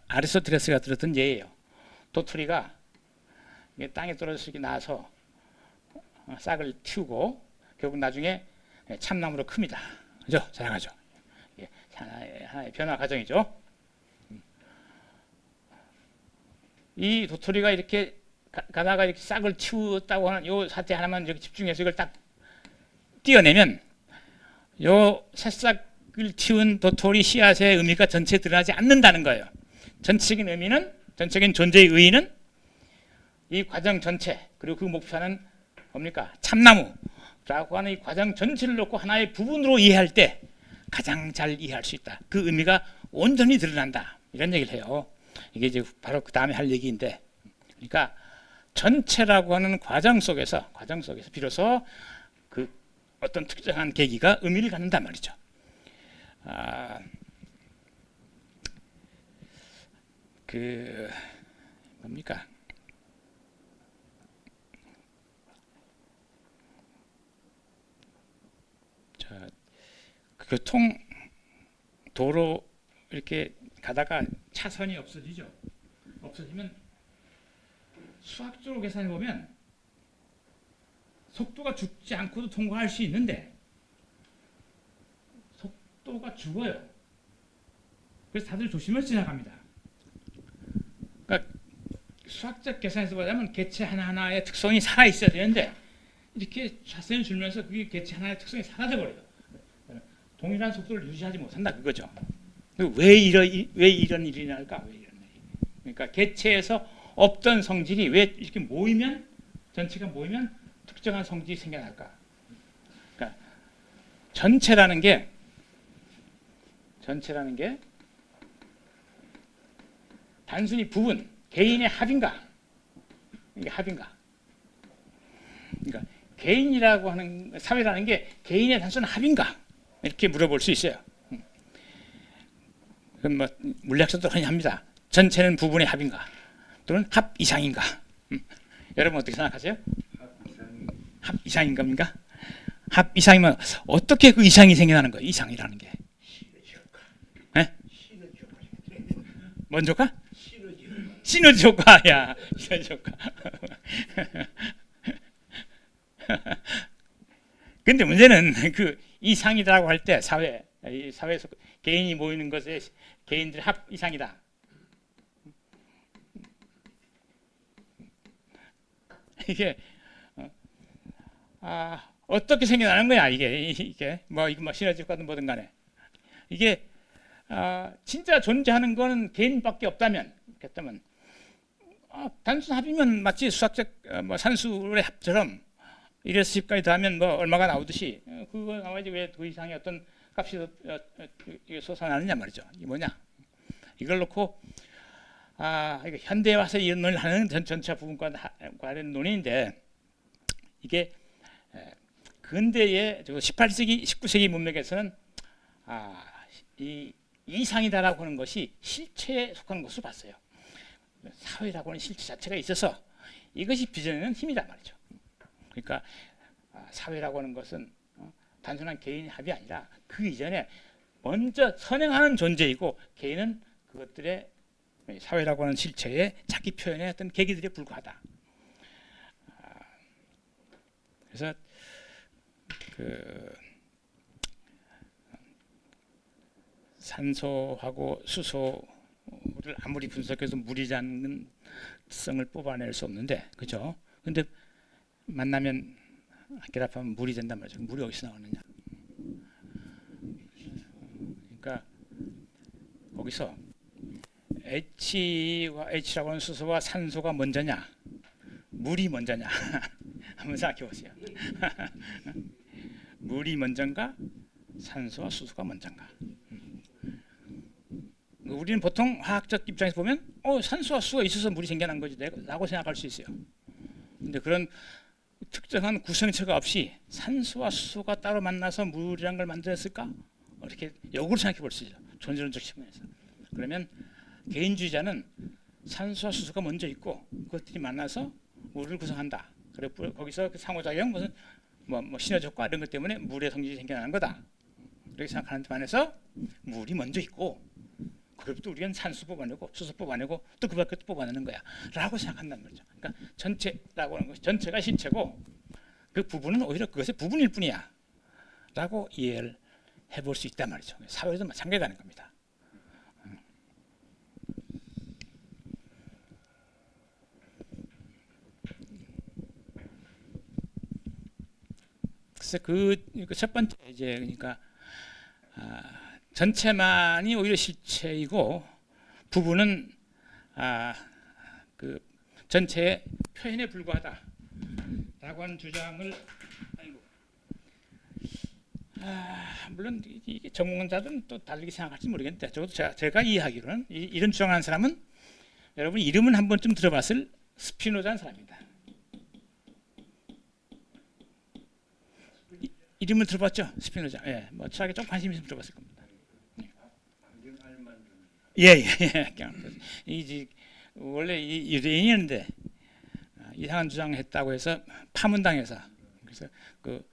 아리스토텔레스가 들었던 예예요. 도토리가 이게 땅에 떨어져서 나서 싹을 틔우고 결국 나중에 참나무로 큽니다. 그죠? 자라가죠. 하나의 변화 과정이죠. 이 도토리가 이렇게 가다가 이렇게 싹을 틔웠다고 하는 이 사태 하나만 이렇게 집중해서 이걸 딱 띄어내면 요 새싹을 틔운 도토리 씨앗의 의미가 전체에 드러나지 않는다는 거예요. 전체적인 의미는, 전체적인 존재의 의의는 이 과정 전체, 그리고 그 목표는 뭡니까? 참나무라고 하는 이 과정 전체를 놓고 하나의 부분으로 이해할 때 가장 잘 이해할 수 있다. 그 의미가 온전히 드러난다. 이런 얘기를 해요. 이게 이제 바로 그 다음에 할 얘기인데, 그러니까 전체라고 하는 과정 속에서 비로소 그 어떤 특정한 계기가 의미를 갖는단 말이죠. 뭡니까? 교통 도로 이렇게 가다가 차선이 없어지죠. 없어지면 수학적으로 계산해 보면 속도가 죽지 않고도 통과할 수 있는데 속도가 죽어요. 그래서 다들 조심해서 지나갑니다. 그러니까 수학적 계산에서 보자면 개체 하나하나의 특성이 살아 있어야 되는데 이렇게 차선을 줄면서 그게 개체 하나의 특성이 사라져 버려요. 동일한 속도를 유지하지 못한다 그거죠. 왜 이런 일이 날까? 왜 이런 일이? 그러니까 개체에서 없던 성질이 왜 이렇게 모이면, 전체가 모이면 특정한 성질이 생겨날까? 그러니까 전체라는 게 단순히 부분, 개인의 합인가? 이게 합인가? 그러니까 개인이라고 하는, 사회라는 게 개인의 단순한 합인가? 이렇게 물어볼 수 있어요. 그럼 뭐 물리학자도 흔히 합니다. 전체는 부분의 합인가? 또는 합 이상인가? 여러분 어떻게 생각하세요? 합 이상인 겁니까? 합 이상이면 어떻게 그 이상이 생겨나는 거예요? 이상이라는 게. 네? 뭔 효과? 시너지 효과야. 시너지 효과. 근데 문제는 그 이상이라고 할 때 사회에서 개인이 모이는 것에 개인들의 합 이상이다. 이게 어떻게 생겨나는 거야 이게 뭐 시너지 효과든 뭐든 간에 이게 진짜 존재하는 거는 개인밖에 없다면 단순 합이면 마치 수학적 산수의 합처럼 1에서 10까지 더하면 뭐 얼마가 나오듯이 그거 나와야지 왜 그 이상의 어떤 값이 솟아나느냐 말이죠. 이게 뭐냐? 이걸 놓고 이거 현대에 와서 이런 논의를 하는 전체 부분과 관련 논의인데 이게 근대의 18세기, 19세기 문명에서는 이 이상이다라고 하는 것이 실체에 속하는 것으로 봤어요. 사회라고 하는 실체 자체가 있어서 이것이 빚어내는 힘이다 말이죠. 그러니까 사회라고 하는 것은 단순한 개인의 합이 아니라 그 이전에 먼저 선행하는 존재이고 개인은 그것들의 사회라고 하는 실체의 자기 표현의 어떤 계기들에 불과하다. 그래서 산소하고 수소를 아무리 분석해도 물이라는 특성을 뽑아낼 수 없는데, 그죠? 근데 만나면 결합하면 물이 된단 말이죠. 물이 어디서 나오느냐? 그러니까 거기서 H라고 하는 수소와 산소가 먼저냐, 물이 먼저냐 한번 생각해 보세요. 물이 먼저인가, 산소와 수소가 먼저인가? 우리는 보통 화학적 입장에서 보면 산소와 수소가 있어서 물이 생겨난 거지 라고 생각할 수 있어요. 근데 그런 특정한 구성체가 없이 산소와 수소가 따로 만나서 물이란 걸 만들었을까? 이렇게 역으로 생각해 볼 수 있죠. 존재론적 측면에서. 그러면 개인주의자는 산소와 수소가 먼저 있고 그것들이 만나서 물을 구성한다. 그리고 거기서 그 상호작용 무슨 뭐 시너지 효과 이런 것 때문에 물의 성질이 생겨나는 거다. 이렇게 생각하는 데 반해서 물이 먼저 있고 그것도 우리는 산수 뽑아내고 수소 뽑아내고 또 그 밖에 또 뽑아내는 거야 라고 생각한다는 거죠. 그러니까 전체라고 하는 것이 전체가 신체고 그 부분은 오히려 그것의 부분일 뿐이야 라고 이해를 해볼 수 있단 말이죠. 사회도 마찬가지라는 겁니다. 그래서 그 첫 번째 이제 그러니까 전체만이 오히려 실체이고 부분은 그 전체의 표현에 불과하다라고 하는 주장을 물론 이게 전문가들은 또 다르게 생각할지 모르겠는데 적어도 제가 이해하기로는 이런 주장하는 사람은 여러분 이름은 한 번쯤 들어봤을 스피노자라는 사람입니다. 이름을 들어봤죠? 스피노자. 예, 뭐 철학에 좀 관심 있으면 들어봤을 겁니다. 예. 이제 원래 유대인이었는데 이상한 주장했다고 해서 파문당해서 그래서 그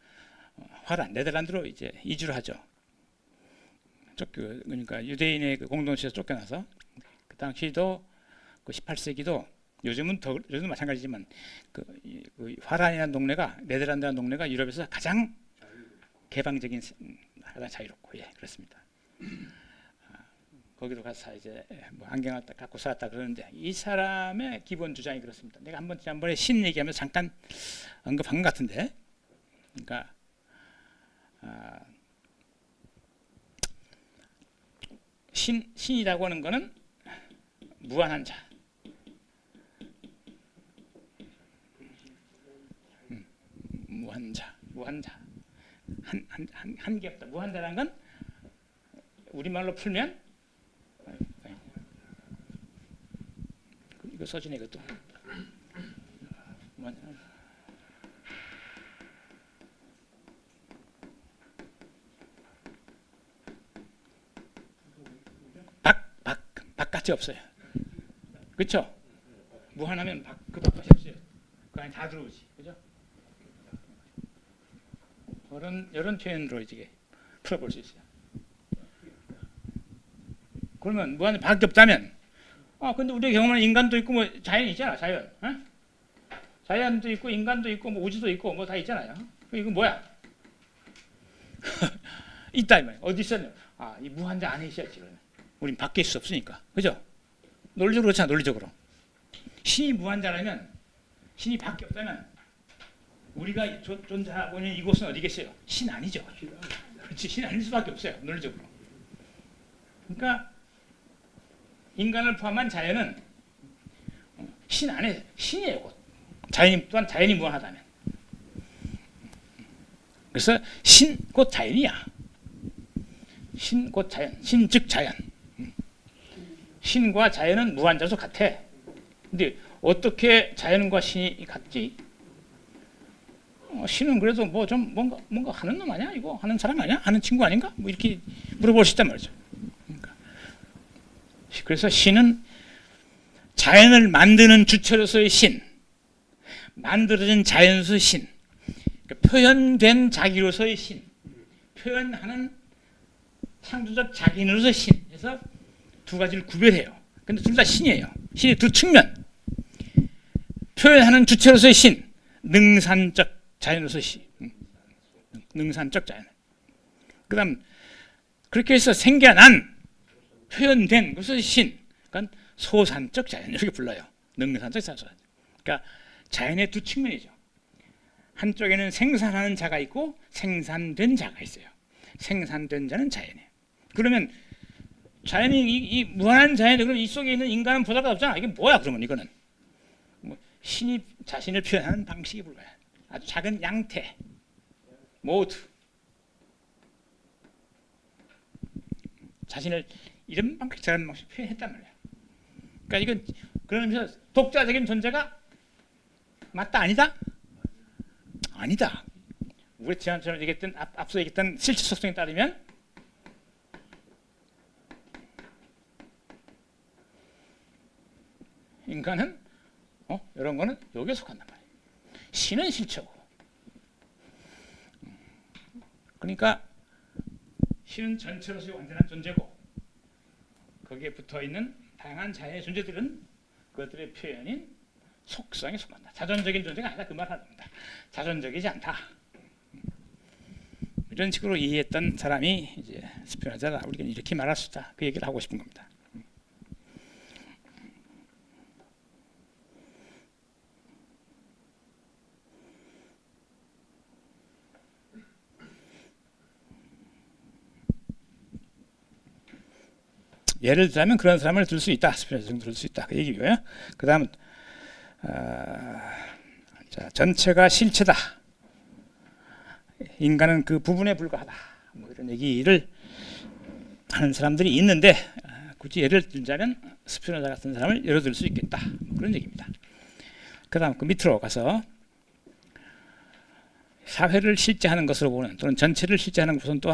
화란 네덜란드로 이제 이주를 하죠. 그러니까 유대인의 그 공동체에서 쫓겨나서 그 당시도 그 18세기도 요즘도 마찬가지지만 그 화란이라는 동네가 네덜란드라는 동네가 유럽에서 가장 개방적인 가장 자유롭고 예 그렇습니다. 거기도 가서 이제 뭐 안경을 갖고 살았다 그러는데 이 사람의 기본 주장이 그렇습니다. 내가 한번 지난번에 신 얘기하면서 잠깐 언급한 것 같은데, 그러니까 신이라고 하는 것은 무한한 자, 무한자. 한게 없다. 무한자라는 건 우리말로 풀면 이거 써지네 이것도. 바깥이 없어요. 그렇죠? 무한하면 그 바깥이 없어요. 그 안에 다 들어오지. 그죠? 이런 표현으로 이제 풀어볼 수 있어요. 그러면 무한한 밖에 없다면, 근데 우리가 경험하는 인간도 있고 뭐 자연이 있잖아, 자연. 자연도 있고 인간도 있고 뭐 우주도 있고 뭐 다 있잖아요. 이거 뭐야? 있다 이 말이야. 어디 있었냐? 이 무한자 안에 있어야지. 우린 밖에 있을 수 없으니까, 그죠? 논리적으로 그렇잖아, 논리적으로. 신이 무한자라면, 신이 밖에 없다면 우리가 존재하고 있는 이곳은 어디겠어요? 신 아니죠. 그렇지, 신 아닐 수밖에 없어요, 논리적으로. 그러니까 인간을 포함한 자연은 신 안에 신이에요. 곧. 자연이 또한 자연이 무한하다면. 그래서 신 곧 자연이야. 신 곧 자연, 신 즉 자연. 신과 자연은 무한자로 같아. 근데 어떻게 자연과 신이 같지? 신은 그래도 뭐 좀 뭔가 하는 놈 아니야? 이거 하는 사람 아니야? 하는 친구 아닌가? 뭐 이렇게 물어볼 수 있단 말이죠. 그러니까. 그래서 신은 자연을 만드는 주체로서의 신, 만들어진 자연으로서의 신, 그러니까 표현된 자기로서의 신, 표현하는 창조적 자기인으로서의 신. 그래서 두 가지를 구별해요. 근데 둘 다 신이에요. 신의 두 측면. 표현하는 주체로서의 신, 능산적 자연으로서의 신. 능산적 자연. 그 다음 그렇게 해서 생겨난 표현된 것의 신, 그러니까 소산적 자연 이렇게 불러요. 능산적 자연. 그러니까 자연의 두 측면이죠. 한쪽에는 생산하는 자가 있고 생산된 자가 있어요. 생산된 자는 자연이에요. 그러면 자연이 이 무한한 자연이 그럼 이 속에 있는 인간은 보잘것 없잖아. 이게 뭐야 그러면 이거는 뭐 신이 자신을 표현하는 방식이 불과해. 아주 작은 양태 모두 자신을 이런 방식 저런 방식 표현했단 말이야. 그러니까 이건 그러면서 독자적인 존재가 맞다 아니다? 아니다. 우리 지난번에 얘기했던 앞서 얘기했던 실체 속성에 따르면 인간은 이런 거는 여기에 속한단 말이에요. 신은 실체고. 그러니까 신은 전체로서의 완전한 존재고 거기에 붙어 있는 다양한 자연의 존재들은 그것들의 표현인 속성에 속한다. 자존적인 존재가 아니다. 그 말을 합니다. 자존적이지 않다. 이런 식으로 이해했던 사람이 이제 스피노자다. 우리가 이렇게 말할 수 있다. 그 얘기를 하고 싶은 겁니다. 예를 들자면 그런 사람을 들 수 있다. 스피노자 정도 들 수 있다. 그 얘기고요. 그 다음 전체가 실체다. 인간은 그 부분에 불과하다. 뭐 이런 얘기를 하는 사람들이 있는데 굳이 예를 들자면 스피노자 같은 사람을 예로 들 수 있겠다. 뭐 그런 얘기입니다. 그 다음 그 밑으로 가서 사회를 실제하는 것으로 보는 또는 전체를 실제하는 것은 또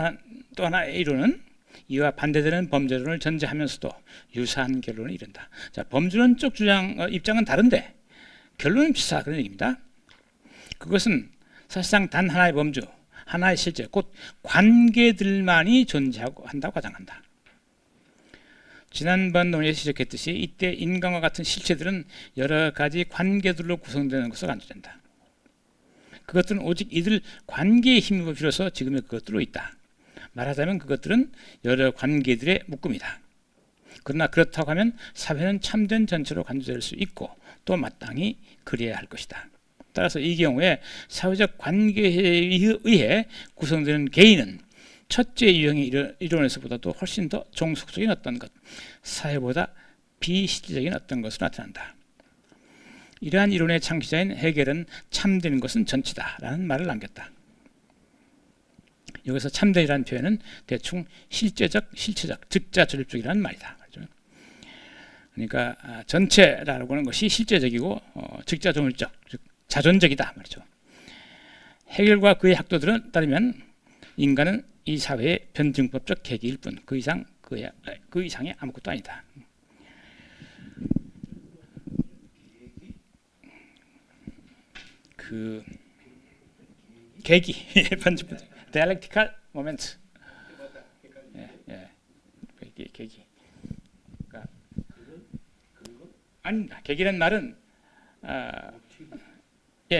하나의 이론은 이와 반대되는 범죄론을 전제하면서도 유사한 결론을 이른다. 자, 범죄론 쪽 입장은 다른데 결론은 비슷하다. 그런 얘기입니다. 그것은 사실상 단 하나의 범주, 하나의 실제, 곧 관계들만이 존재하고 한다고 가정한다. 지난번 논의에서 지적했듯이 이때 인간과 같은 실체들은 여러 가지 관계들로 구성되는 것으로 간주된다. 그것들은 오직 이들 관계에 힘입어 비로소 지금의 그것들로 있다. 말하자면 그것들은 여러 관계들의 묶음이다. 그러나 그렇다고 하면 사회는 참된 전체로 간주될 수 있고 또 마땅히 그래야 할 것이다. 따라서 이 경우에 사회적 관계에 의해 구성되는 개인은 첫째 유형의 이론에서보다도 훨씬 더 종속적인 어떤 것, 사회보다 비실질적인 어떤 것으로 나타난다. 이러한 이론의 창시자인 헤겔은 참되는 것은 전체다라는 말을 남겼다. 여기서 참되이라는 표현은 대충 실제적, 실체적, 즉자 전립적이라는 말이다. 그러니까 전체라고 하는 것이 실제적이고 즉자 전립적, 즉 자존적이다 말이죠. 헤겔과 그의 학도들은 따르면 인간은 이 사회의 변증법적 계기일 뿐 그 이상의 아무것도 아니다. 그 계기, 변증법, dialectical moment. 계기. 그러니까 아닙니다. 계기라는 말은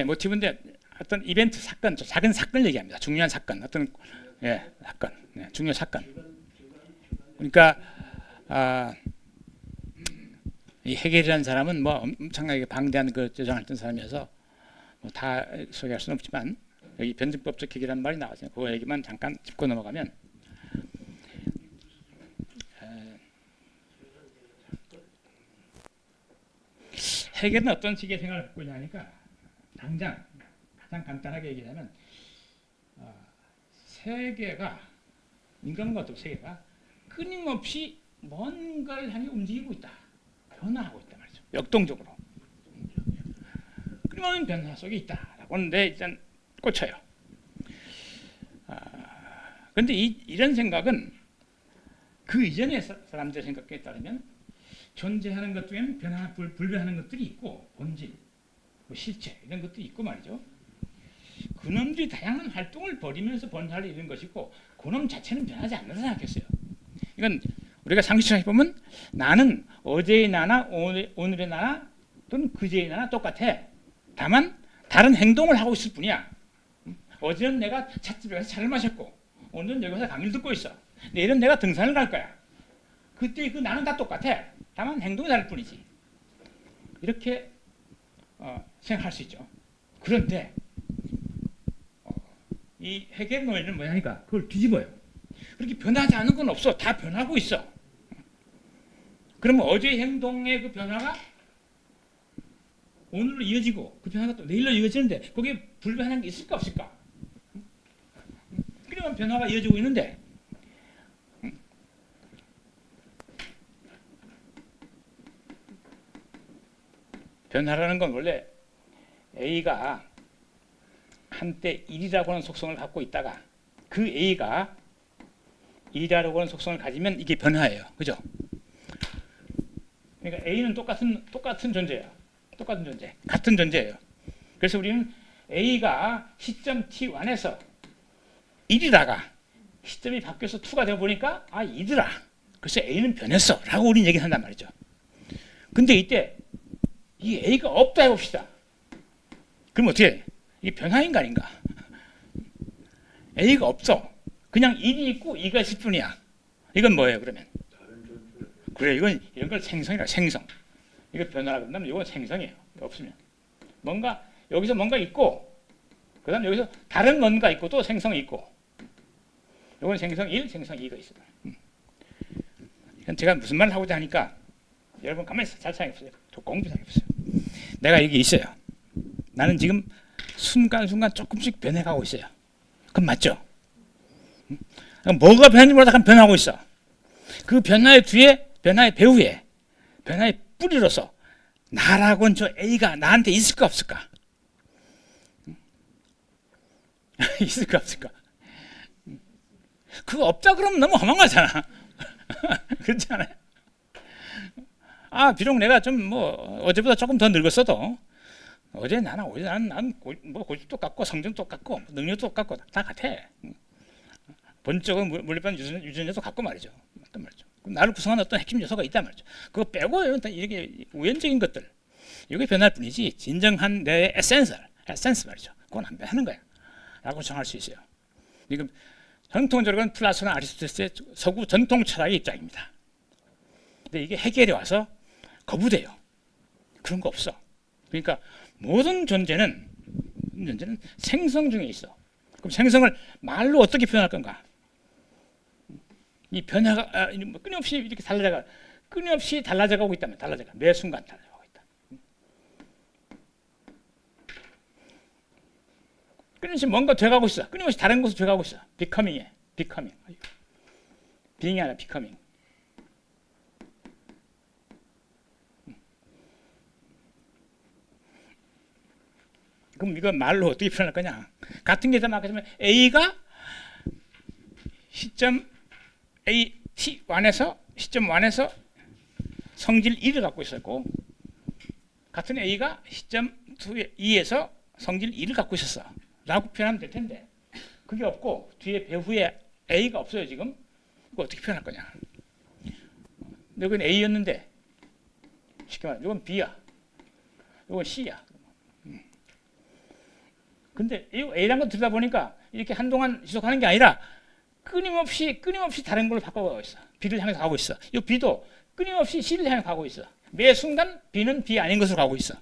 모티브인데 어떤 이벤트 사건, 작은 사건을 얘기합니다. 중요한 사건, 어떤 사건, 중요한 사건. 그러니까 이 헤겔이라는 사람은 뭐 엄청나게 방대한 그 주장을 했던 사람이어서 뭐 다 소개할 수는 없지만 여기 변증법적 계기라는 말이 나왔어요. 그 얘기만 잠깐 짚고 넘어가면 헤겔은 어떤 식의 생각을 갖고 있냐니까 당장 가장 간단하게 얘기하면 세계가 인간과 어떤 세계가 끊임없이 뭔가를 향해 움직이고 있다. 변화하고 있다 말이죠. 역동적으로. 끊임없는 변화 속에 있다라고 하는데 일단 꽂혀요. 그런데 이런 생각은 그 이전의 사람들의 생각에 따르면 존재하는 것 중에는 불변하는 것들이 있고 본질, 뭐 실체 이런 것들이 있고 말이죠. 그놈들이 다양한 활동을 벌이면서 변화를 이룬 것이고 그놈 자체는 변하지 않는다 생각했어요. 이건 우리가 상식적으로 해보면 나는 어제의 나나 오늘의 나나 또는 그제의 나나 똑같아. 다만 다른 행동을 하고 있을 뿐이야. 어제는 내가 찻집에 가서 차를 마셨고 오늘은 여기 가서 강의를 듣고 있어. 내일은 내가 등산을 갈 거야. 그때 그 나는 다 똑같아. 다만 행동이 다를 뿐이지. 이렇게 생각할 수 있죠. 그런데 이 헤겔 논리는 뭐냐니까 그걸 뒤집어요. 그렇게 변하지 않은 건 없어. 다 변하고 있어. 그러면 어제의 행동의 그 변화가 오늘로 이어지고 그 변화가 또 내일로 이어지는데 거기에 불변한 게 있을까 없을까? 그러면 변화가 이어지고 있는데 변화라는 건 원래 A가 한때 1이라고 하는 속성을 갖고 있다가 그 A가 2라고 하는 속성을 가지면 이게 변화예요. 그죠? 그러니까 A는 똑같은 존재예요. 똑같은 존재. 같은 존재예요. 그래서 우리는 A가 시점 T1에서 1이다가 시점이 바뀌어서 2가 되어 보니까 2더라. 그래서 A는 변했어 라고 우리는 얘기한단 말이죠. 근데 이때 이 A가 없다 해봅시다. 그럼 어떻게 해? 이게 변화인가 아닌가? A가 없어. 그냥 1이 있고 2가 있을 뿐이야. 이건 뭐예요 그러면? 그래, 이건 이런 걸 생성이라. 생성. 이거 변화라고 한다면 이건 생성이에요. 없으면 뭔가 여기서 뭔가 있고, 그다음 여기서 다른 뭔가 있고 또 생성이 있고. 이건 생성 1, 생성 2가 있어요. 제가 무슨 말을 하고자 하니까 여러분 가만히 잘 생각해보세요. 공부 생각해보세요. 내가 여기 있어요. 나는 지금 순간순간 조금씩 변해가고 있어요. 그럼 맞죠? 뭐가 변하는지 모르다가 변하고 있어. 그 변화의 뒤에, 변화의 배후에, 변화의 뿌리로서 나라고는 저 A가 나한테 있을까 없을까? 있을까 없을까? 그거 없다 그러면 너무 험한 거잖아. 그렇지 않아요? 비록 내가 좀 어제보다 조금 더 늙었어도 어제 나는 뭐 고집도 똑같고 성정도 똑같고 능력도 똑같고 다 같아. 본적은 물리반 유전자도 같고 말이죠. 나를 구성하는 어떤 핵심 요소가 있단 말이죠. 그거 빼고 이렇게 우연적인 것들 이게 변할 뿐이지 진정한 내 에센스 말이죠. 그건 안 변하는 거야 라고 정할 수 있어요. 지금 전통적으로는 플라토나 아리스토텔레스의 서구 전통 철학의 입장입니다. 근데 이게 해결에 와서 거부돼요. 그런 거 없어. 그러니까 모든 존재는 생성 중에 있어. 그럼 생성을 말로 어떻게 표현할 건가? 이 변화가 끊임없이 이렇게 달라져가고 있다면 매 순간 달라져가고 있다. 끊임없이 뭔가 돼가고 있어. 끊임없이 다른 것을 돼가고 있어. becoming이야. being이 아니라 becoming. 그럼 이거 말로 어떻게 표현할 거냐? 같은 게 막 하면 A가 시점 A T1에서 시점 1에서 성질 1을 갖고 있었고, 같은 A가 시점 2에서 성질 2를 갖고 있었어 라고 표현하면 될 텐데, 그게 없고 뒤에 배후에 A가 없어요. 지금 이거 어떻게 표현할 거냐? 이건 A였는데 쉽게 말하면 이건 B야, 이건 C야. 근데 A라는 걸 들여다보니까 이렇게 한동안 지속하는 게 아니라 끊임없이 다른 걸로 바꿔가고 있어. B를 향해서 가고 있어. 이 B도 끊임없이 C를 향해 가고 있어. 매 순간 B는 B 아닌 것으로 가고 있어.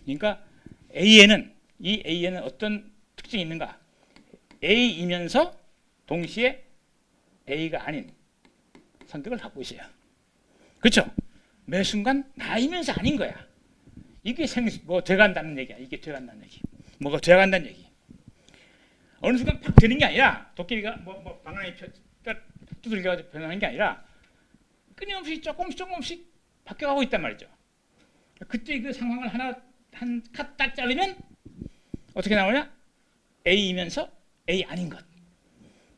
그러니까 이 A에는 어떤 특징이 있는가? A이면서 동시에 A가 아닌 성격을 갖고 있어요. 그렇죠? 매 순간 나이면서 아닌 거야. 이게 돼간다는 얘기야. 이게 돼간다는 얘기. 뭐가 돼간다는 얘기. 어느 순간 팍 되는 게 아니라, 도깨비가 방랑이 두들겨가지고 변하는 게 아니라 끊임없이 조금씩 바뀌어가고 있단 말이죠. 그때 그 상황을 한 칸 딱 자르면 어떻게 나오냐? A이면서 A 아닌 것.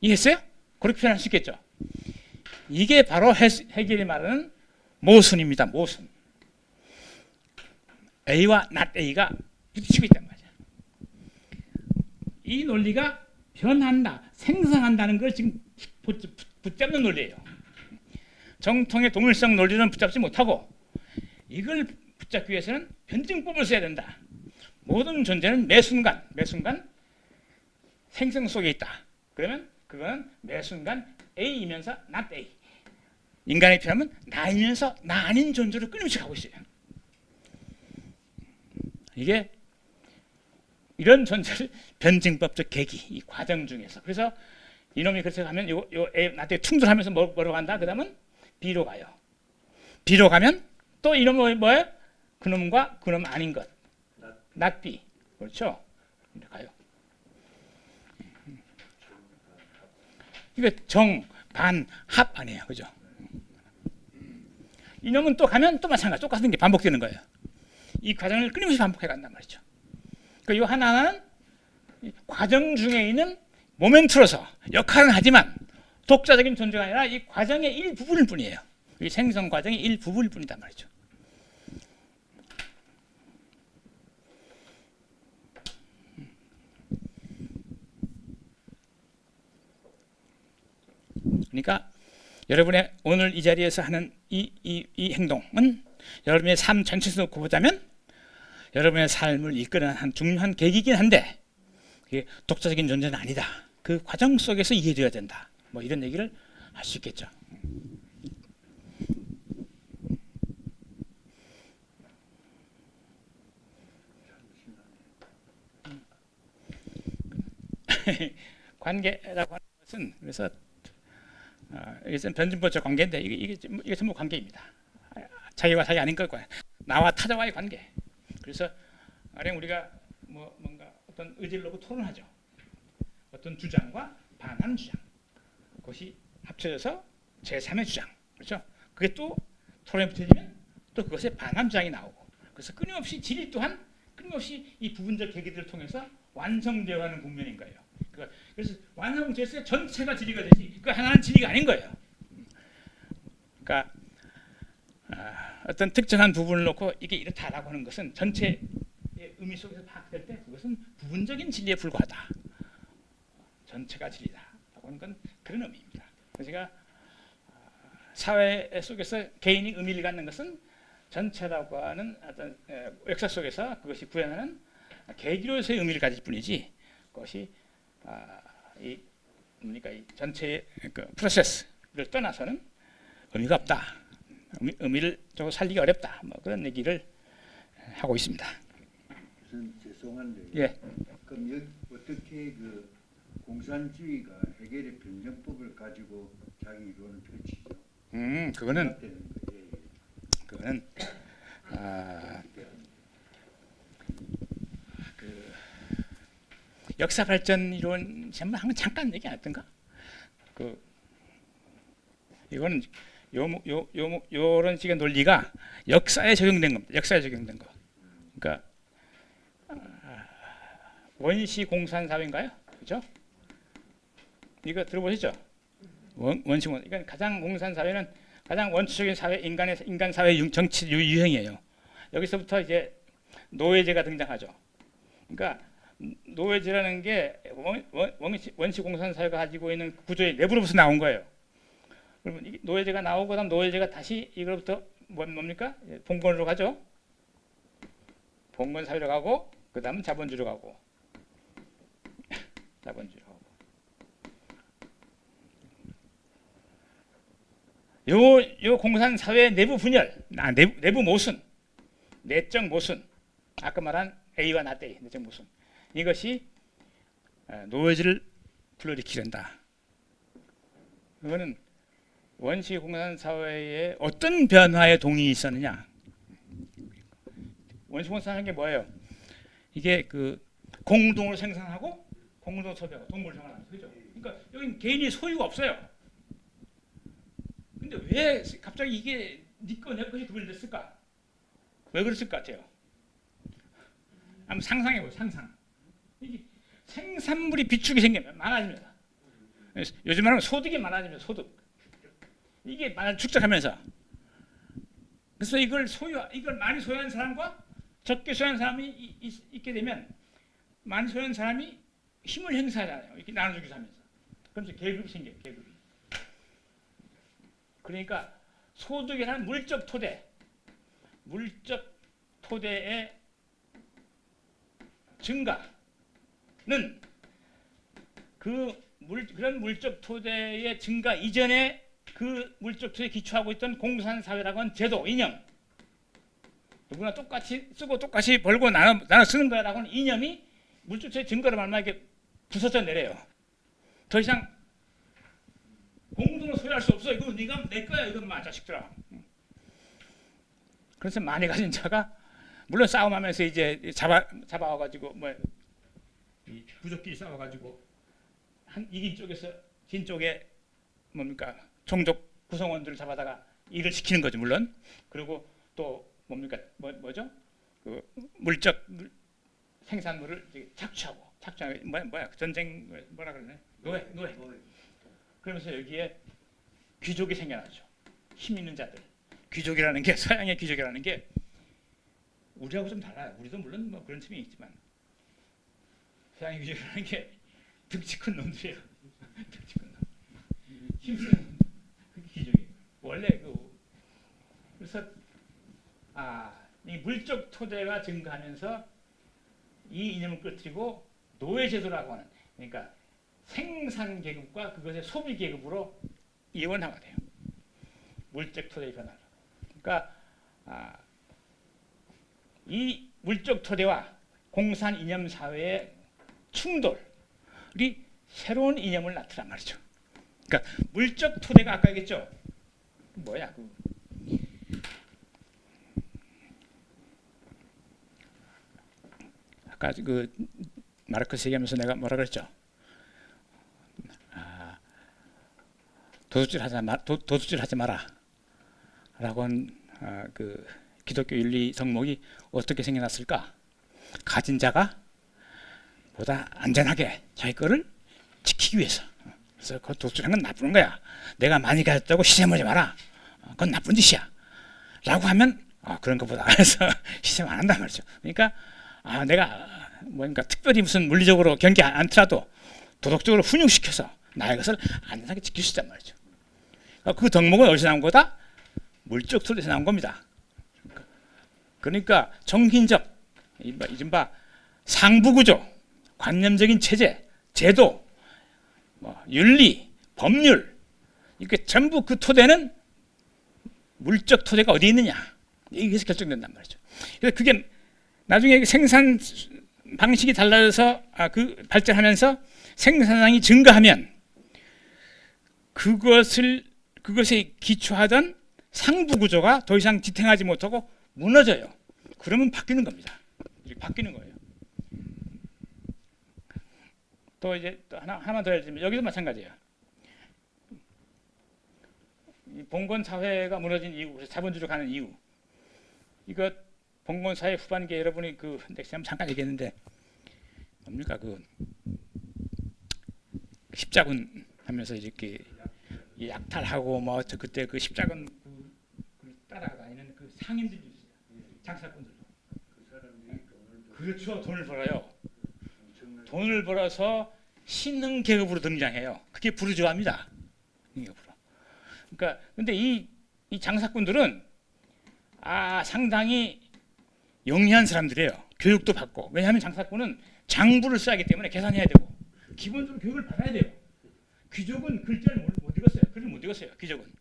이해했어요? 그렇게 표현할 수 있겠죠. 이게 바로 해겔이 말하는 모순입니다. 모순. A와 not A가 부딪히고 있단 말이야. 이 논리가 변한다, 생성한다는 걸 지금 붙잡는 논리예요. 정통의 동일성 논리는 붙잡지 못하고 이걸 붙잡기 위해서는 변증법을 써야 된다. 모든 존재는 매 순간 생성 속에 있다. 그러면 그거는 매 순간 A이면서 not A. 인간의 표현은 나이면서 나 아닌 존재로 끊임없이 가고 있어요. 이게 이런 존재를 변증법적 계기, 이 과정 중에서. 그래서 이놈이 그래서 가면 나한테 충돌하면서 뭐로 간다? 그 다음은 B로 가요. B로 가면 또 이놈은 뭐예요? 그놈과 그놈 아닌 것. not B. 그렇죠? 이렇게 가요. 이거 정, 반, 합 아니에요. 그죠? 이놈은 또 가면 또 마찬가지. 똑같은 게 반복되는 거예요. 이 과정을 끊임없이 반복해 간단 말이죠. 그 요 하나는 과정 중에 있는 모멘트로서 역할은 하지만 독자적인 존재가 아니라 이 과정의 일부분일 뿐이에요. 이 생성 과정의 일부분일 뿐이단 말이죠. 그러니까 여러분의 오늘 이 자리에서 하는 이 행동은 여러분의 삶 전체에서 놓고 보자면 여러분의 삶을 이끄는 한 중요한 계기이긴 한데 그게 독자적인 존재는 아니다. 그 과정 속에서 이해되어야 된다. 뭐 이런 얘기를 할 수 있겠죠. 관계라고 하는 것은 그래서 이것은 변증법적 관계인데 이게 전부 관계입니다. 자기와 자기 아닌 것과 나와 타자와의 관계. 그래서 가령 우리가 뭔가 어떤 의지를 놓고 토론하죠. 어떤 주장과 반하는 주장. 그것이 합쳐져서 제3의 주장. 그렇죠? 그게 또 토론에 붙여지면 또 그것에 반한 주장이 나오고. 그래서 끊임없이 진리 또한 끊임없이 이 부분적 계기들을 통해서 완성되어 가는 국면인 거예요. 그래서 완성됐을 때 전체가 진리가 되지 그 하나는 진리가 아닌 거예요. 그러니까 어떤 특정한 부분을 놓고 이게 이렇다라고 하는 것은 전체의 의미 속에서 파악될 때 그것은 부분적인 진리에 불과하다. 전체가 진리다라고 하는 건 그런 의미입니다. 그래서 제가 사회 속에서 개인이 의미를 갖는 것은 전체라고 하는 어떤 역사 속에서 그것이 구현하는 계기로서의 의미를 가질 뿐이지 그것이 이 전체의 그 프로세스를 떠나서는 의미가 없다. 의미를 좀 살리기 어렵다. 뭐 그런 얘기를 하고 있습니다. 죄송한데. 예. 그럼 여기 어떻게 그 공산주의가 해결의 변정법을 가지고 자기 이론을 펼치죠? 그거는 되는 거예요. 그거는 그 역사 발전 이론 전부 한번 잠깐 얘기 안 했던가? 그 이거는 요런 식의 논리가 역사에 적용된 겁니다. 역사에 적용된 거. 그러니까 원시 공산 사회인가요? 그렇죠? 이거 들어보셨죠? 원시 공산. 그러니까 가장 공산 사회는 가장 원초적인 사회 인간 사회 정치 유형이에요. 여기서부터 이제 노예제가 등장하죠. 그러니까 노예제라는 게 원시 공산 사회가 가지고 있는 구조의 내부로부터 나온 거예요. 그러면 노예제가 나오고 그다음 노예제가 다시 이거부터 뭡니까? 봉건으로 가죠. 봉건 사회로 가고 그다음은 자본주의로 가고 자본주의로 가고. 요 공산 사회의 내부 분열, 내부 모순, 내적 모순, 아까 말한 A와 not A, 내적 모순. 이것이 노예제를 불러일으키는다. 그거는 원시 공산 사회에 어떤 변화의 동이 있었느냐? 원시 공산하는 게 뭐예요? 이게 그 공동으로 생산하고 공동 소비하고 동물 생활하는 거죠. 그러니까 여기 개인이 소유가 없어요. 근데 왜 갑자기 이게 네 거 내 것이 구별됐을까? 왜 그랬을 것 같아요? 한번 상상해보세요. 상상. 이게 생산물이 비축이 생기면 많아집니다. 요즘 말하면 소득이 많아지면 소득. 이게 축적하면서 그래서 이걸 많이 소유한 사람과 적게 소유한 사람이 있게 되면 많이 소유한 사람이 힘을 행사하잖아요. 이렇게 나눠주기도 하면서. 그러면서 계급이 생겨요. 계급이. 그러니까 소득이라는 물적 토대의 증가는 그런 물적 토대의 증가 이전에 그 물적 토대에 기초하고 있던 공산사회라고 하는 제도, 이념, 누구나 똑같이 쓰고 똑같이 벌고 나눠 쓰는 거라고 하는 이념이 물적 토대의 증거를 말마 이렇게 부서져 내려요. 더 이상 공동으로 소유할 수 없어. 이거 네가 내 거야. 이건 마 자식들아. 그래서 많이 가진 자가 물론 싸움하면서 이제 잡아와가지고 부족끼리 싸워가지고 이긴 쪽에서 진 쪽에 뭡니까 종족 구성원들을 잡아다가 일을 시키는 거죠. 물론 그리고 또 뭡니까 뭐죠? 그 물적 생산물을 착취하고 뭐야 전쟁 뭐라 그러네 노예. 그러면서 여기에 귀족이 생겨나죠. 힘 있는 자들. 귀족이라는 게 서양의 귀족이라는 게 우리하고 좀 달라요. 우리도 물론 뭐 그런 틈이 있지만 서양의 귀족이라는 게 득치 큰 놈들이에요. 득치 큰 놈. 힘쓰는 놈들. 그게 원래 그래서 이 물적 토대가 증가하면서 이 이념을 끌어들이고 노예제도라고 하는, 그러니까 생산 계급과 그것의 소비 계급으로 이원화가 돼요. 물적 토대의 변화. 그러니까 이 물적 토대와 공산 이념 사회의 충돌이 새로운 이념을 낳더란 말이죠. 그러니까 물적 토대가 아까 얘기했죠. 뭐야? 아까 마르크스 얘기하면서 내가 뭐라 그랬죠? 도둑질하지 마라. 라고 한 기독교 윤리 덕목이 어떻게 생겨났을까? 가진 자가 보다 안전하게 자기 거를 지키기 위해서. 그래서 그 도둑질하는 건 나쁜 거야. 내가 많이 가졌다고 시샘하지 마라. 그건 나쁜 짓이야. 라고 하면 그런 것보다 해서 시샘 안 한단 말이죠. 그러니까 내가 뭔가 특별히 무슨 물리적으로 경계 않더라도 도덕적으로 훈육시켜서 나의 것을 안전하게 지킬 수 있단 말이죠. 그 덕목은 어디서 나온 거다? 물적 토대에서 나온 겁니다. 그러니까 정신적, 이른바 상부구조, 관념적인 체제, 제도, 윤리, 법률, 이게 전부 그 토대는 물적 토대가 어디 있느냐, 여기서 결정된단 말이죠. 그래서 그게 나중에 생산 방식이 달라져서 발전하면서 생산량이 증가하면 그것에 기초하던 상부 구조가 더 이상 지탱하지 못하고 무너져요. 그러면 바뀌는 겁니다. 이렇게 바뀌는 거예요. 또 이제 또 하나만 더 해주면 여기도 마찬가지예요. 이 봉건 사회가 무너진 이유, 자본주의로 가는 이유. 이거 봉건 사회 후반기에 여러분이 넥스트 잠깐 얘기했는데 뭡니까 십자군 하면서 이렇게 약탈하고 그때 십자군 따라다니는 상인들이 있어요. 장사꾼들. 그 사람들이 그렇죠. 돈을 벌어요. 돈을 벌어서 신흥 계급으로 등장해요. 그게 부르주아입니다. 그러니까 근데 이 장사꾼들은 상당히 영리한 사람들이에요. 교육도 받고. 왜냐하면 장사꾼은 장부를 써야 하기 때문에 계산해야 되고 기본적으로 교육을 받아야 돼요. 귀족은 글자를 못 읽었어요. 글을 못 읽었어요. 귀족은.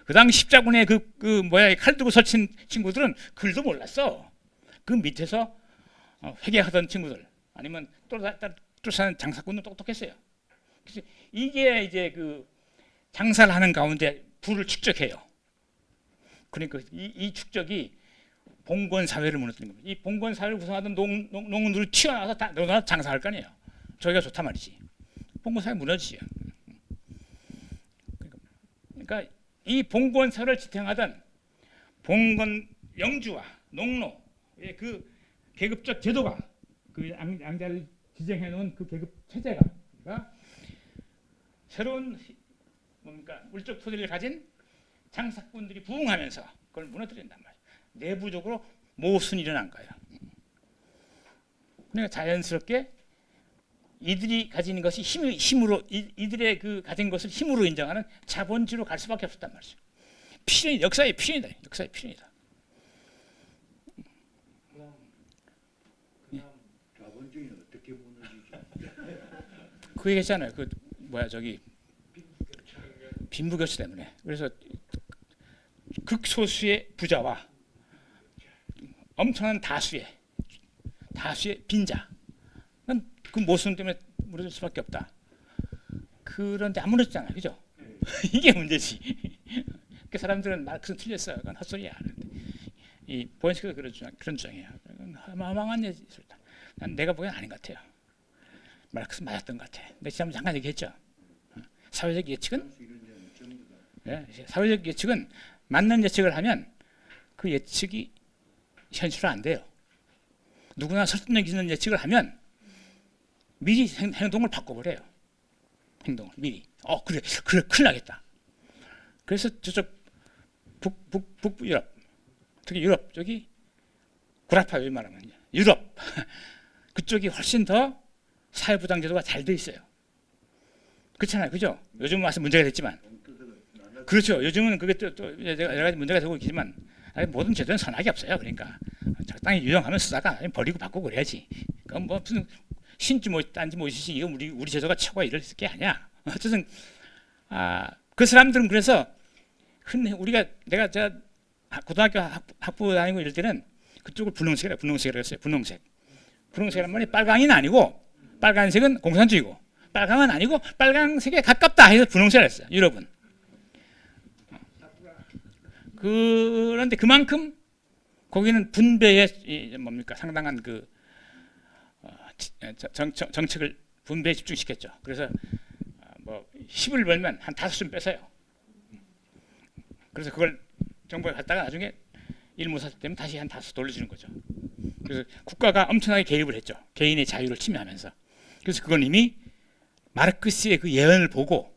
그 당시 십자군에 칼 들고 설친 친구들은 글도 몰랐어. 그 밑에서 회계하던 친구들 아니면 쫓아는 장사꾼은 똑똑했어요. 그래서 이게 이제 장사를 하는 가운데 부를 축적해요. 그러니까 이 축적이 봉건 사회를 무너뜨린 겁니다. 이 봉건 사회를 구성하던 농민들이 튀어나와서 다 장사할 거 아니에요. 저희가 좋단 말이지. 봉건 사회 무너지죠. 그러니까 이 봉건 사회를 지탱하던 봉건 영주와 농노의 계급적 제도가 양자를 지정해 놓은 계급 체제가 새로운 물적 토대를 가진 장사꾼들이 부흥하면서 그걸 무너뜨린단 말이에요. 내부적으로 모순이 일어난 거예요. 그러니까 자연스럽게 이들이 가진 것이 힘으로 이들의 가진 것을 힘으로 인정하는 자본주의로 갈 수밖에 없었단 말이죠. 필연, 역사의 필연이다. 역사의 필연이다. 그다음 자본주의는 어떻게 무너지죠? 그 얘기했잖아요. 빈부격차 때문에. 그래서 극소수의 부자와 엄청난 다수의 빈자, 그 모순 때문에 무너질 수밖에 없다. 그런데 안 무너졌잖아요, 그죠? 이게 문제지. 그 사람들은 마르크스는 틀렸어요. 그건 헛소리야. 이 보엔스키도 그런 주장이에요. 망한 예술이다. 난 내가 보기엔 아닌 것 같아요. 마르크스 맞았던 것 같아. 내가 지난번에 잠깐 얘기했죠. 사회적 예측은 사회적 예측은 맞는 예측을 하면 그 예측이 현실화 안 돼요. 누구나 설득력 있는 예측을 하면 미리 행동을 바꿔버려요. 행동을 미리. 그래 큰일 나겠다. 그래서 저쪽 북부 유럽, 특히 유럽 쪽이 구라파 요즘 말하면 유럽 그쪽이 훨씬 더 사회부당 제도가 잘 돼 있어요. 그렇잖아요, 그죠? 요즘 와서 문제가 됐지만 그렇죠. 요즘은 그게 또 여러 가지 문제가 되고 있지만 모든 제도는 선악이 없어요. 그러니까 적당히 유용하면 쓰다가 버리고 바꾸고 그래야지. 그건 뭐 무슨 신지 뭐 딴지 뭐 있으시 이거 우리 제도가 최고가 이럴 게 아니야. 어쨌든 그 사람들은 그래서 흔히 우리가 내가 저 고등학교 학부 다니고 이럴 때는 그쪽을 분홍색이라고 했어요. 분홍색이란 말이 빨강이는 아니고 빨간색은 공산주의고 빨강은 아니고 빨강색에 가깝다 해서 분홍색을 했어요. 유럽은. 그런데 그만큼 거기는 분배에 뭡니까 상당한 그 정책을 분배에 집중시켰죠. 그래서 뭐 10을 벌면 한 5좀 뺏어요. 그래서 그걸 정부에 갖다가 나중에 일무사 때문에 다시 한 5 돌려주는 거죠. 그래서 국가가 엄청나게 개입을 했죠. 개인의 자유를 침해하면서. 그래서 그건 이미 마르크스의 그 예언을 보고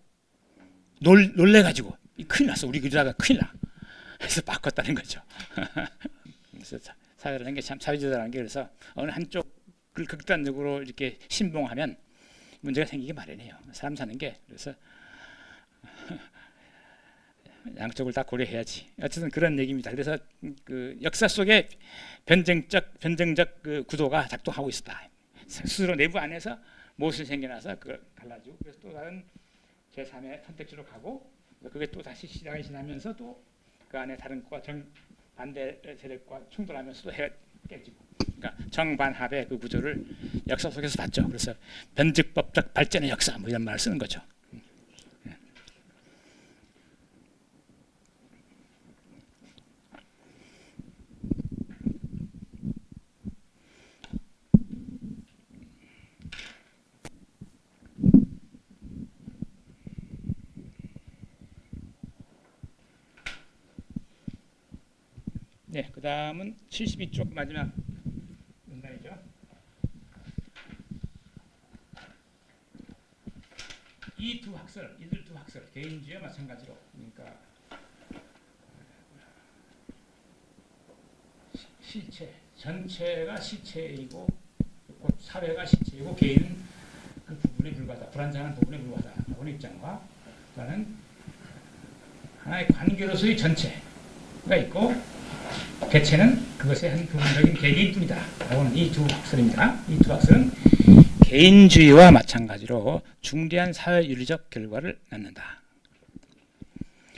놀래가지고 큰일 났어. 우리 나라가 큰일 나. 그래서 바꿨다는 거죠. 그래서 사회라는 게 참 사회주의라는 게 그래서 어느 한쪽을 극단적으로 이렇게 신봉하면 문제가 생기기 마련해요. 사람 사는 게. 그래서 양쪽을 다 고려해야지. 어쨌든 그런 얘기입니다. 그래서 그 역사 속에 변증적 그 구도가 작동하고 있었다. 스스로 내부 안에서 무엇이 생겨나서 그걸 갈라지고 그래서 또 다른 제3의 선택지로 가고 그게 또 다시 시장이 지나면서 또 그 안에 다른 과 반대 세력과 충돌하면서도 깨지고 그러니까 정반합의 그 구조를 역사 속에서 봤죠. 그래서 변증법적 발전의 역사 뭐 이런 말을 쓰는 거죠. 네, 그 다음은 72쪽 마지막 문단이죠. 이들 두 학설, 개인주의와 마찬가지로, 그러니까 실체, 전체가 실체이고, 곧 사회가 실체이고, 개인은 그 부분에 불과하다, 불완전한 부분에 불과하다라는 입장과, 그다음은 하나의 관계로서의 전체가 있고. 개체는 그것의 한 부분적인 계기뿐이다. 라고는 이 두 학설입니다. 이 두 학설은 개인주의와 마찬가지로 중대한 사회윤리적 결과를 낳는다.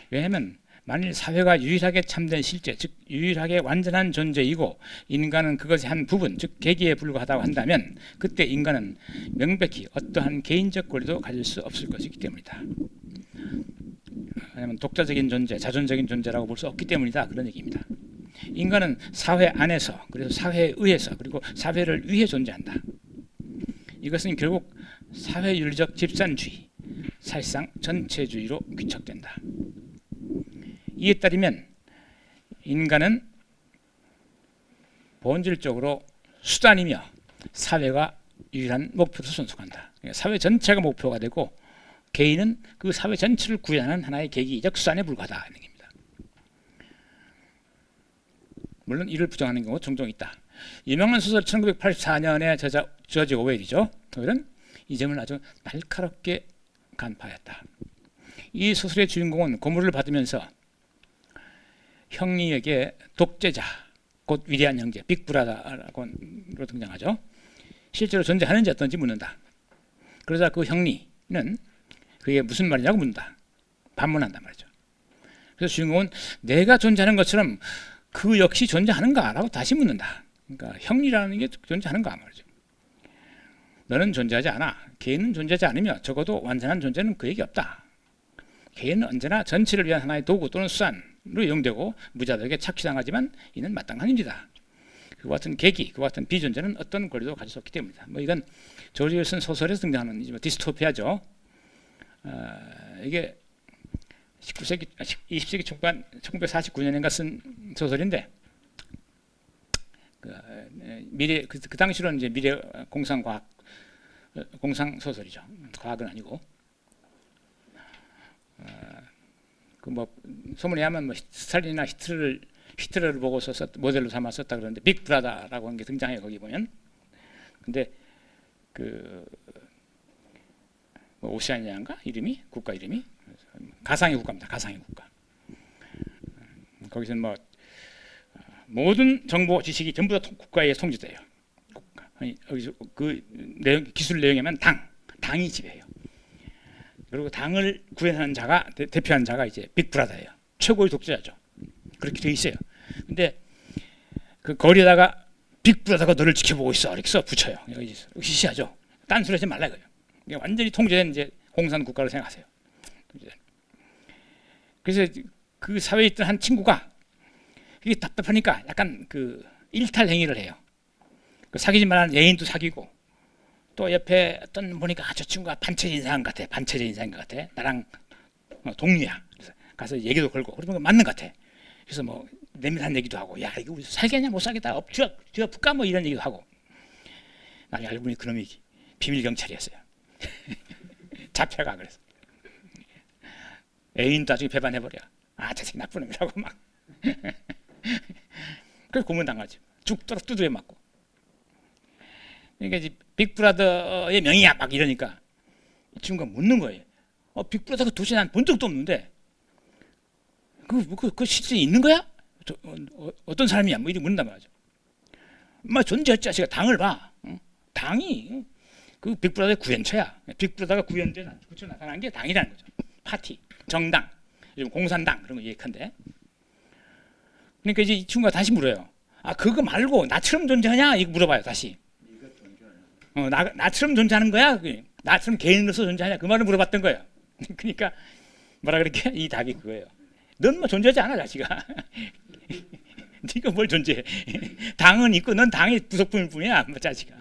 왜냐하면 만일 사회가 유일하게 참된 실제, 즉 유일하게 완전한 존재이고 인간은 그것의 한 부분, 즉 계기에 불과하다고 한다면 그때 인간은 명백히 어떠한 개인적 권리도 가질 수 없을 것이기 때문이다. 왜냐하면 독자적인 존재, 자존적인 존재라고 볼 수 없기 때문이다. 그런 얘기입니다. 인간은 사회 안에서 그래서 사회에 의해서 그리고 사회를 위해 존재한다. 이것은 결국 사회윤리적 집산주의, 사실상 전체주의로 귀착된다. 이에 따르면 인간은 본질적으로 수단이며 사회가 유일한 목표로 존속한다. 사회 전체가 목표가 되고 개인은 그 사회 전체를 구현하는 하나의 계기적 수단에 불과하다는 얘기입니다. 물론 이를 부정하는 경우가 종종 있다. 유명한 소설 1984년의 저자 조지 오웰이죠. 오웰은 이 점을 아주 날카롭게 간파했다. 이 소설의 주인공은 고문을 받으면서 형리에게 독재자, 곧 위대한 형제, 빅브라더라고 등장하죠. 실제로 존재하는지 어떤지 묻는다. 그러자 그 형리는 그게 무슨 말이냐고 묻는다. 반문한단 말이죠. 그래서 주인공은 내가 존재하는 것처럼 그 역시 존재하는가라고 다시 묻는다. 그러니까 형리라는 게 존재하는가 말이죠. 너는 존재하지 않아. 개인은 존재하지 않으며 적어도 완전한 존재는 그에게 없다. 개인은 언제나 전체를 위한 하나의 도구 또는 수단으로 이용되고 무자들에게 착취당하지만 이는 마땅한 일이다. 그와 같은 계기, 그와 같은 비존재는 어떤 권리도 가질 수 없기 때문이다. 뭐 이건 조지 윌슨 소설에서 등장하는 디스토피아죠. 이게 19세기, 20세기 초반 1949년인가 쓴 소설인데 그 당시로는 이제 미래 공상과학 공상 소설이죠. 과학은 아니고 그 뭐 소문에 하면 뭐 스탈린이나 히틀러를 보고서 모델로 삼아 썼다 그러는데 빅브라더라고 하는 게 등장해요. 거기 보면. 근데 그 뭐 오세아니아인가 이름이 국가 이름이 가상의 국가입니다. 가상의 국가. 거기서는 뭐 모든 정보 지식이 전부 다 국가에 통제돼요. 국가. 여기서 그 내용, 기술 내용이면 당이 지배해요. 그리고 당을 구현하는 자가 대표하는 자가 이제 빅브라더예요. 최고의 독재자죠. 그렇게 돼 있어요. 근데 그 거리에다가 빅브라더가 너를 지켜보고 있어 이렇게 써 붙여요. 여기 시시하죠. 딴소리 하지 말라 이거예요. 이게 완전히 통제된 이제 공산 국가를 생각하세요. 그래서 그 사회에 있던 한 친구가 그게 답답하니까 약간 그 일탈 행위를 해요. 그 사귀지 말라는 애인도 사귀고 또 옆에 어떤 보니까 저 친구가 반체제 인상 같아. 반체제 인상인 것 같아. 나랑 동료야. 그래서 가서 얘기도 걸고 그러면 맞는 것 같아. 그래서 뭐 내밀한 얘기도 하고 야 이거 우리 살겠냐 못 살겠다 엎드려 붙까 뭐 이런 얘기도 하고 나중에 알고 보니 그놈이 비밀 경찰이었어요. 잡혀가 그래서 애인도 나중에 배반해버려. 아 저 새끼 나쁜 놈이라고 막. 그래서 고문당하지. 죽도록 두드려 맞고. 그러니까 이제 빅브라더의 명의야 막 이러니까 이 친구가 묻는 거예요. 빅브라더가 도대체 난 본 적도 없는데 그 실제 있는 거야? 어떤 사람이야? 뭐 이렇게 묻는단 말이죠. 막 존재할 자식아 당을 봐. 당이 그 빅브라더의 구현처야. 빅브라더가 구현돼 그쵸 나타난 게 당이라는 거죠. 파티, 정당, 요즘 공산당 그런 거 얘기한데. 그러니까 이제 이 친구가 다시 물어요. 아 그거 말고 나처럼 존재하냐? 이거 물어봐요 다시. 나처럼 존재하는 거야? 나처럼 개인으로서 존재하냐? 그 말을 물어봤던 거예요. 그러니까 뭐라 그랬게? 이 답이 그거예요. 넌 뭐 존재하지 않아 자식아. 네가 뭘 존재해? 당은 있고 넌 당의 부속품일 뿐이야 뭐 자식아.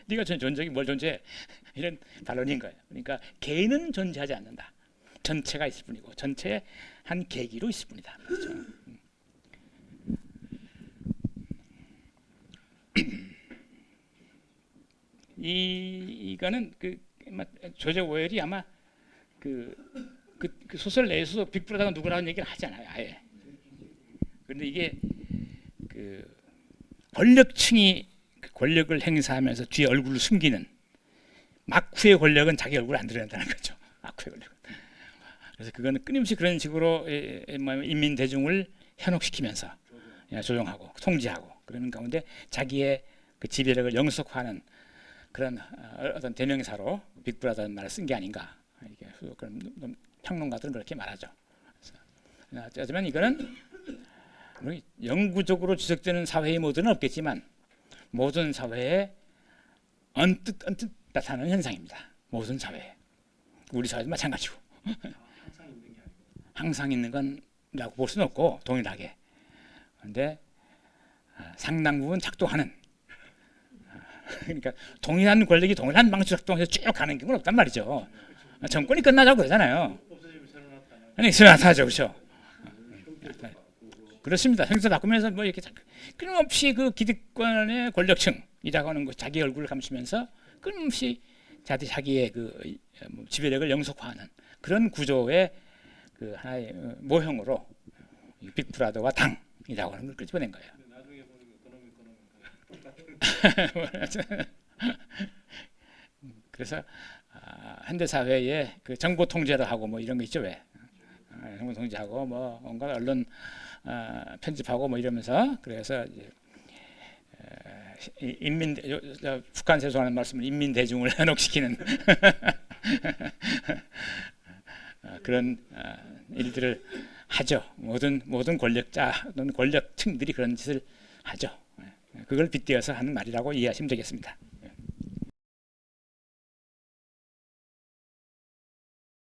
네가 존재하기 뭘 존재해? 이런 반론인 거예요. 그러니까 개인은 존재하지 않는다. 전체가 있을 뿐이고 전체의 한 계기로 있을 뿐이다. 그렇죠? 이거는 그 조지 오웰이 아마 그 소설 내에서도 빅브라더가 누구라는 얘기를 하지 않아요 아예. 그런데 이게 그 권력층이 권력을 행사하면서 뒤에 얼굴을 숨기는 마쿠의 권력은 자기 얼굴을 안 드러낸다는 거죠. 마쿠의 권력은. 그래서 그거는 끊임없이 그런 식으로 인민 대중을 현혹시키면서 조종하고 통제하고 그러는 가운데 자기의 그 지배력을 영속화하는 그런 어떤 대명사로 빅브라더라는 말을 쓴 게 아닌가. 이게 그런 평론가들은 그렇게 말하죠. 하지만 이거는 영구적으로 지속되는 사회의 모델은 없겠지만 모든 사회에 언뜻 나타나는 현상입니다. 모든 사회에. 우리 사회도 마찬가지고. 항상 있는 건라고 볼 수는 없고 동일하게. 그런데 상당 부분 작동하는. 그러니까 동일한 권력이 동일한 방식으로 작동해서 쭉 가는 경우는 없단 말이죠. 정권이 끝나자고 그러잖아요. 아니 새로 나타나죠, 그렇죠? 그렇습니다. 형사 바꾸면서 뭐 이렇게 끊임없이 그 기득권의 권력층이라고 하는 거 자기 얼굴을 감추면서 끊임없이 자기의 그 지배력을 영속화하는 그런 구조의 그 하나의 모형으로 빅브라더와 당이라고 하는 걸 끄집어낸 거예요. 나중에 보니까 그래서 현대 사회에 그 정보 통제를 하고 뭐 이런 거 있죠 왜? 정보 통제하고 뭐 온갖 언론 편집하고 뭐 이러면서 그래서 이제 북한에서 하는 말씀은 인민 대중을 현혹시키는 그런 일들을 하죠. 모든 권력자 또는 권력층들이 그런 짓을 하죠. 그걸 빗대어서 하는 말이라고 이해하시면 되겠습니다.